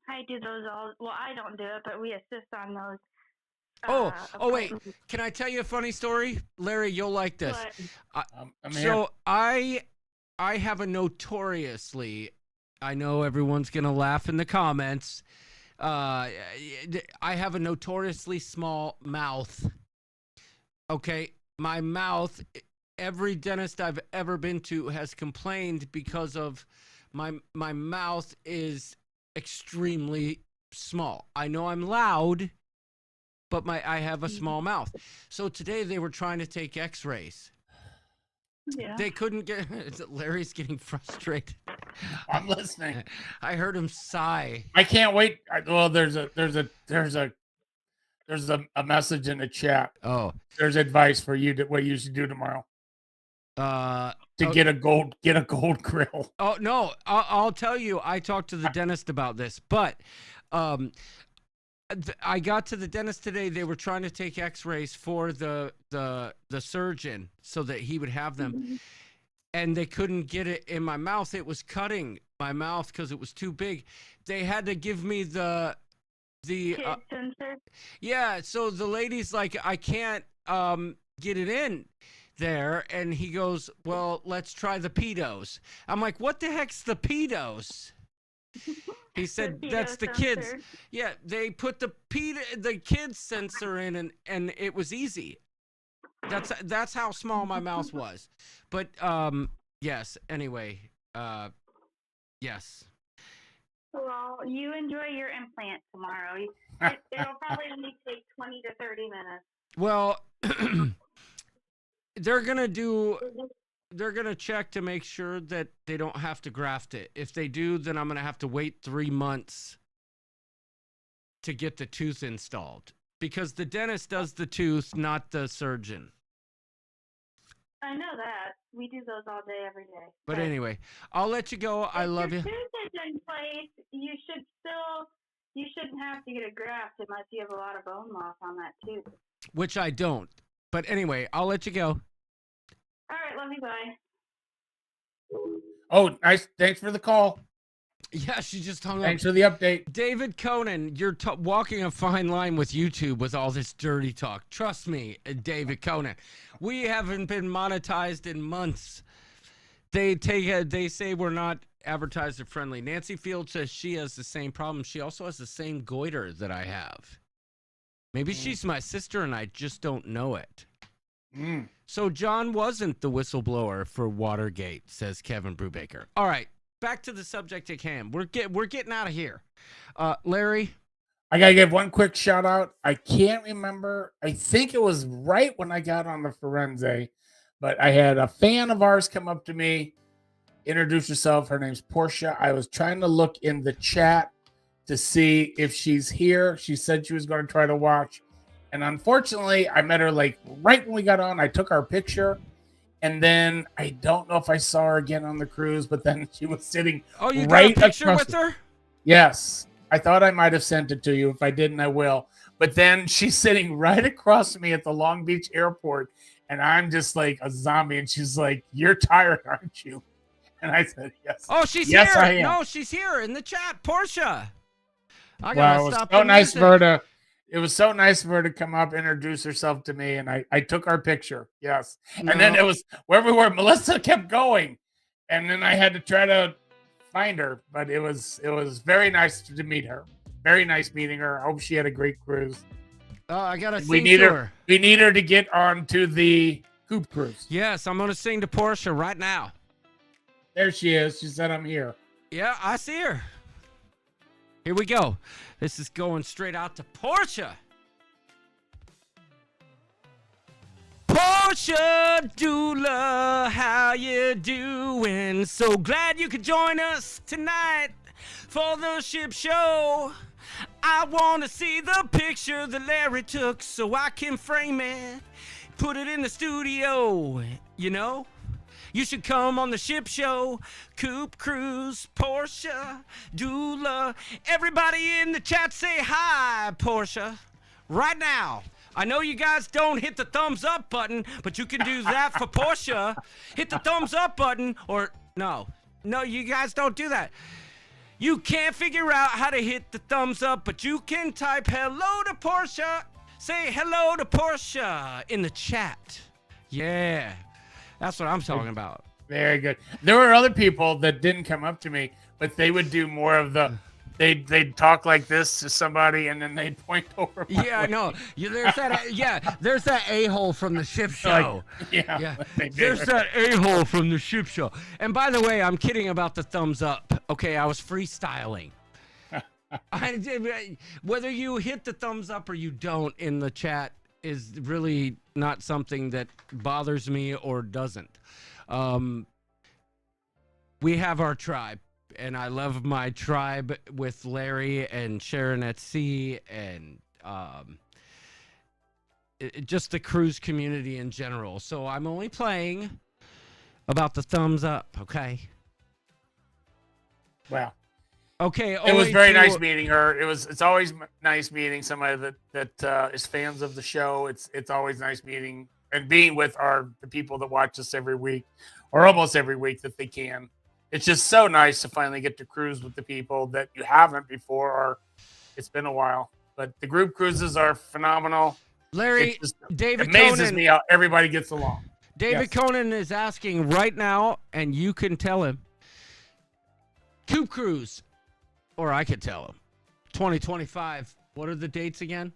Speaker 8: I do those all. Well, I don't do it, but we assist on those.
Speaker 7: Oh, wait.
Speaker 8: appointments.
Speaker 7: Can I tell you a funny story? Larry, you'll like this.
Speaker 8: But
Speaker 4: I'm here.
Speaker 7: So I have a notoriously, I know everyone's going to laugh in the comments. I have a notoriously small mouth. Okay. My mouth, every dentist I've ever been to has complained because of my mouth is extremely small. I know I'm loud, but I have a small mouth. So today they were trying to take x-rays.
Speaker 8: yeah.
Speaker 7: They couldn't get. Larry's getting frustrated.
Speaker 4: I'm listening.
Speaker 7: I heard him sigh.
Speaker 4: I can't wait. Well, there's a message in the chat.
Speaker 7: Oh,
Speaker 4: There's advice for you what you should do tomorrow to
Speaker 7: oh,
Speaker 4: get a gold grill.
Speaker 7: Oh no, I'll tell you. I talked to the dentist about this, but I got to the dentist today. They were trying to take x-rays for the surgeon so that he would have them. And they couldn't get it in my mouth. It was cutting my mouth because it was too big. They had to give me the
Speaker 8: Kid sensor.
Speaker 7: yeah. So the lady's like, I can't get it in there. And he goes, well, let's try the pedos. I'm like, what the heck's the pedos? He said
Speaker 8: The
Speaker 7: that's
Speaker 8: pedo
Speaker 7: the kids.
Speaker 8: sensor.
Speaker 7: Yeah, they put the kids sensor in, and it was easy. That's how small my mouse was. But yes. Anyway, yes.
Speaker 8: Well, you enjoy your implant tomorrow. It'll probably only take 20 to 30 minutes.
Speaker 7: Well, they're gonna check to make sure that they don't have to graft it. If they do, then I'm gonna have to wait 3 months to get the tooth installed, because the dentist does the tooth, not the surgeon.
Speaker 8: I know that. We do those all day, every day.
Speaker 7: But anyway, I'll let you go. I love you.
Speaker 8: If your tooth is in place, you shouldn't have to get a graft unless you have a lot of bone loss on that tooth.
Speaker 7: Which I don't. But anyway, I'll let you go.
Speaker 8: All right, love you, bye.
Speaker 4: Oh, nice. Thanks for the call.
Speaker 7: Yeah, she just hung
Speaker 4: Thanks
Speaker 7: up.
Speaker 4: for the update.
Speaker 7: David Conan, you're walking a fine line with YouTube with all this dirty talk. Trust me, David Conan. We haven't been monetized in months. They say we're not advertiser friendly. Nancy Field says she has the same problem. She also has the same goiter that I have. Maybe she's my sister and I just don't know it. So John wasn't the whistleblower for Watergate, says Kevin Brubaker. All right. Back to the subject at hand. We're getting out of here. Larry?
Speaker 4: I got to give one quick shout out. I can't remember. I think it was right when I got on the Firenze, but I had a fan of ours come up to me, introduce herself. Her name's Portia. I was trying to look in the chat to see if she's here. She said she was going to try to watch. And unfortunately, I met her like right when we got on. I took our picture. And then I don't know if I saw her again on the cruise, but then she was sitting
Speaker 7: you
Speaker 4: right
Speaker 7: got a picture
Speaker 4: across
Speaker 7: with her?
Speaker 4: Yes. I thought I might have sent it to you. If I didn't, I will. But then she's sitting right across from me at the Long Beach airport. And I'm just like a zombie. And she's like, "You're tired, aren't you?" And I said, "Yes."
Speaker 7: Oh, she's
Speaker 4: yes,
Speaker 7: here.
Speaker 4: I am.
Speaker 7: No, she's here in the chat. Portia. I
Speaker 4: Well,
Speaker 7: gotta
Speaker 4: it was
Speaker 7: stop
Speaker 4: so
Speaker 7: the
Speaker 4: nice
Speaker 7: music.
Speaker 4: for her to. It was so nice for her to come up, introduce herself to me, and I took our picture. Yes, and then
Speaker 7: No.
Speaker 4: it was where we were. Melissa kept going, and then I had to try to find her. But it was very nice to meet her. Very nice meeting her. I hope she had a great cruise.
Speaker 7: I gotta
Speaker 4: We
Speaker 7: sing
Speaker 4: need
Speaker 7: to
Speaker 4: her. We need her to get onto the Coop cruise.
Speaker 7: Yes, I'm gonna sing to Portia right now.
Speaker 4: There she is. She said, "I'm here."
Speaker 7: Yeah, I see her. Here we go. This is going straight out to Portia. Portia Doula, how you doing? So glad you could join us tonight for the ship show. I want to see the picture that Larry took so I can frame it, put it in the studio, you know? You should come on the ship show. Coop Cruise, Portia, Doula. Everybody in the chat say hi, Portia. Right now. I know you guys don't hit the thumbs up button, but you can do that for Portia. Hit the thumbs up button, or no, you guys don't do that. You can't figure out how to hit the thumbs up, but you can type hello to Portia. Say hello to Portia in the chat. Yeah. That's what I'm talking about.
Speaker 4: Very good. There were other people that didn't come up to me, but they would do more of the. They'd talk like this to somebody, and then they'd point over.
Speaker 7: Yeah, I know. There's that. There's that a-hole from the ship show.
Speaker 4: Yeah.
Speaker 7: There's that a-hole from the ship show. And by the way, I'm kidding about the thumbs up. Okay, I was freestyling. Whether you hit the thumbs up or you don't in the chat is really not something that bothers me or doesn't. We have our tribe, and I love my tribe with Larry and Sharon at Sea and just the cruise community in general. So I'm only playing about the thumbs up, okay?
Speaker 4: Wow.
Speaker 7: Okay.
Speaker 4: It was very nice meeting her. It's always nice meeting somebody that is fans of the show. It's always nice meeting and being with the people that watch us every week, or almost every week that they can. It's just so nice to finally get to cruise with the people that you haven't before, or it's been a while. But the group cruises are phenomenal.
Speaker 7: Larry, David
Speaker 4: amazes
Speaker 7: Conan,
Speaker 4: me how everybody gets along.
Speaker 7: David Conan is asking right now, and you can tell him. Coop Cruise, Or I could tell him. 2025. What are the dates again?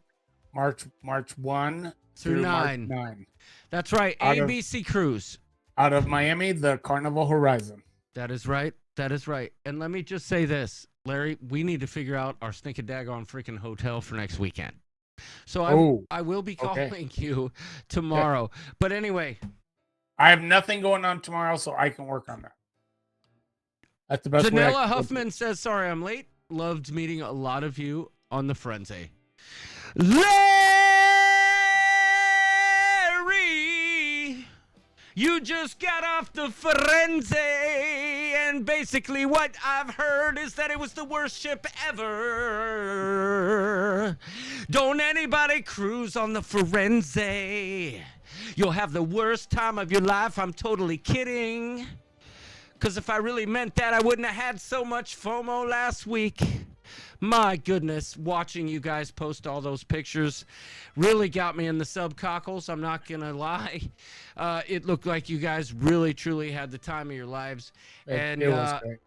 Speaker 4: March 1
Speaker 7: Through
Speaker 4: March
Speaker 7: 9.
Speaker 4: 9.
Speaker 7: That's right.
Speaker 4: Out of-
Speaker 7: ABC Cruise.
Speaker 4: Out of Miami, the Carnival Horizon.
Speaker 7: That is right. That is right. And let me just say this, Larry, we need to figure out our stinking daggone freaking hotel for next weekend. So I will be calling you tomorrow. But anyway.
Speaker 6: I have nothing going on tomorrow, so I can work on that.
Speaker 4: That's the best way.
Speaker 7: Janella Huffman says, sorry I'm late. Loved meeting a lot of you on the Firenze. Larry, you just got off the Firenze, and basically what I've heard is that it was the worst ship ever. Don't anybody cruise on the Firenze. You'll have the worst time of your life. I'm totally kidding. Because if I really meant that, I wouldn't have had so much FOMO last week. My goodness, watching you guys post all those pictures really got me in the subcockles. I'm not going to lie. It looked like you guys really, truly had the time of your lives. And
Speaker 4: it was great.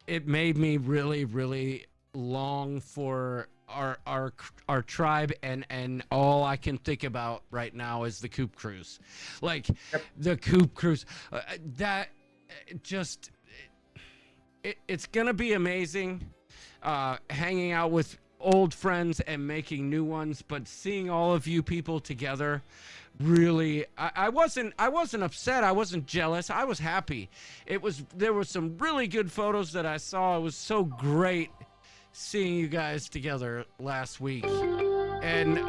Speaker 7: It made me really, really long for our tribe, and all I can think about right now is the Coop Cruise. Like, the Coop Cruise. That just... It's going to be amazing hanging out with old friends and making new ones, but seeing all of you people together, really, I wasn't upset. I wasn't jealous. I was happy. There were some really good photos that I saw. It was so great seeing you guys together last week. And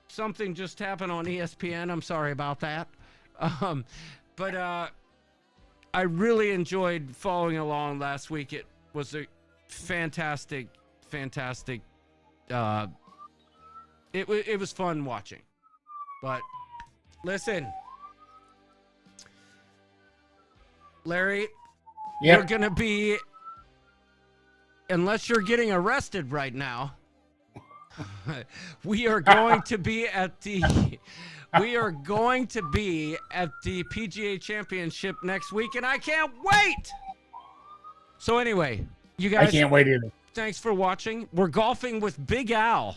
Speaker 7: something just happened on ESPN. I'm sorry about that. But I really enjoyed following along last week. It was a fantastic. It was fun watching. But listen, Larry, you're gonna be, unless you're getting arrested right now, we are going to be at the PGA Championship next week, and I can't wait. So anyway, you guys,
Speaker 4: I can't wait either.
Speaker 7: Thanks for watching. We're golfing with Big Al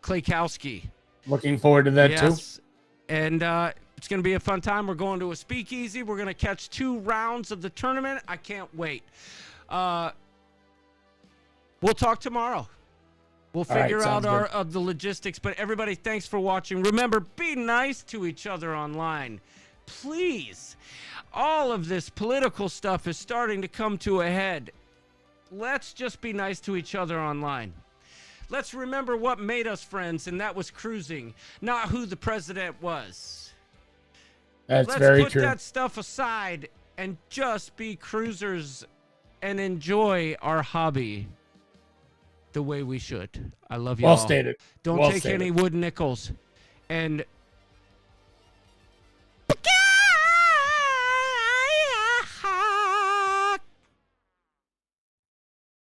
Speaker 7: Klaykowski.
Speaker 4: Looking forward to that too.
Speaker 7: And it's going to be a fun time. We're going to a speakeasy. We're going to catch 2 rounds of the tournament. I can't wait. We'll talk tomorrow. We'll figure out the logistics. But everybody, thanks for watching. Remember, be nice to each other online. Please. All of this political stuff is starting to come to a head. Let's just be nice to each other online. Let's remember what made us friends, and that was cruising, not who the president was.
Speaker 4: That's very true.
Speaker 7: Let's put that stuff aside and just be cruisers and enjoy our hobby the way we should. I love you all.
Speaker 4: Well stated.
Speaker 7: Don't take any wood nickels. And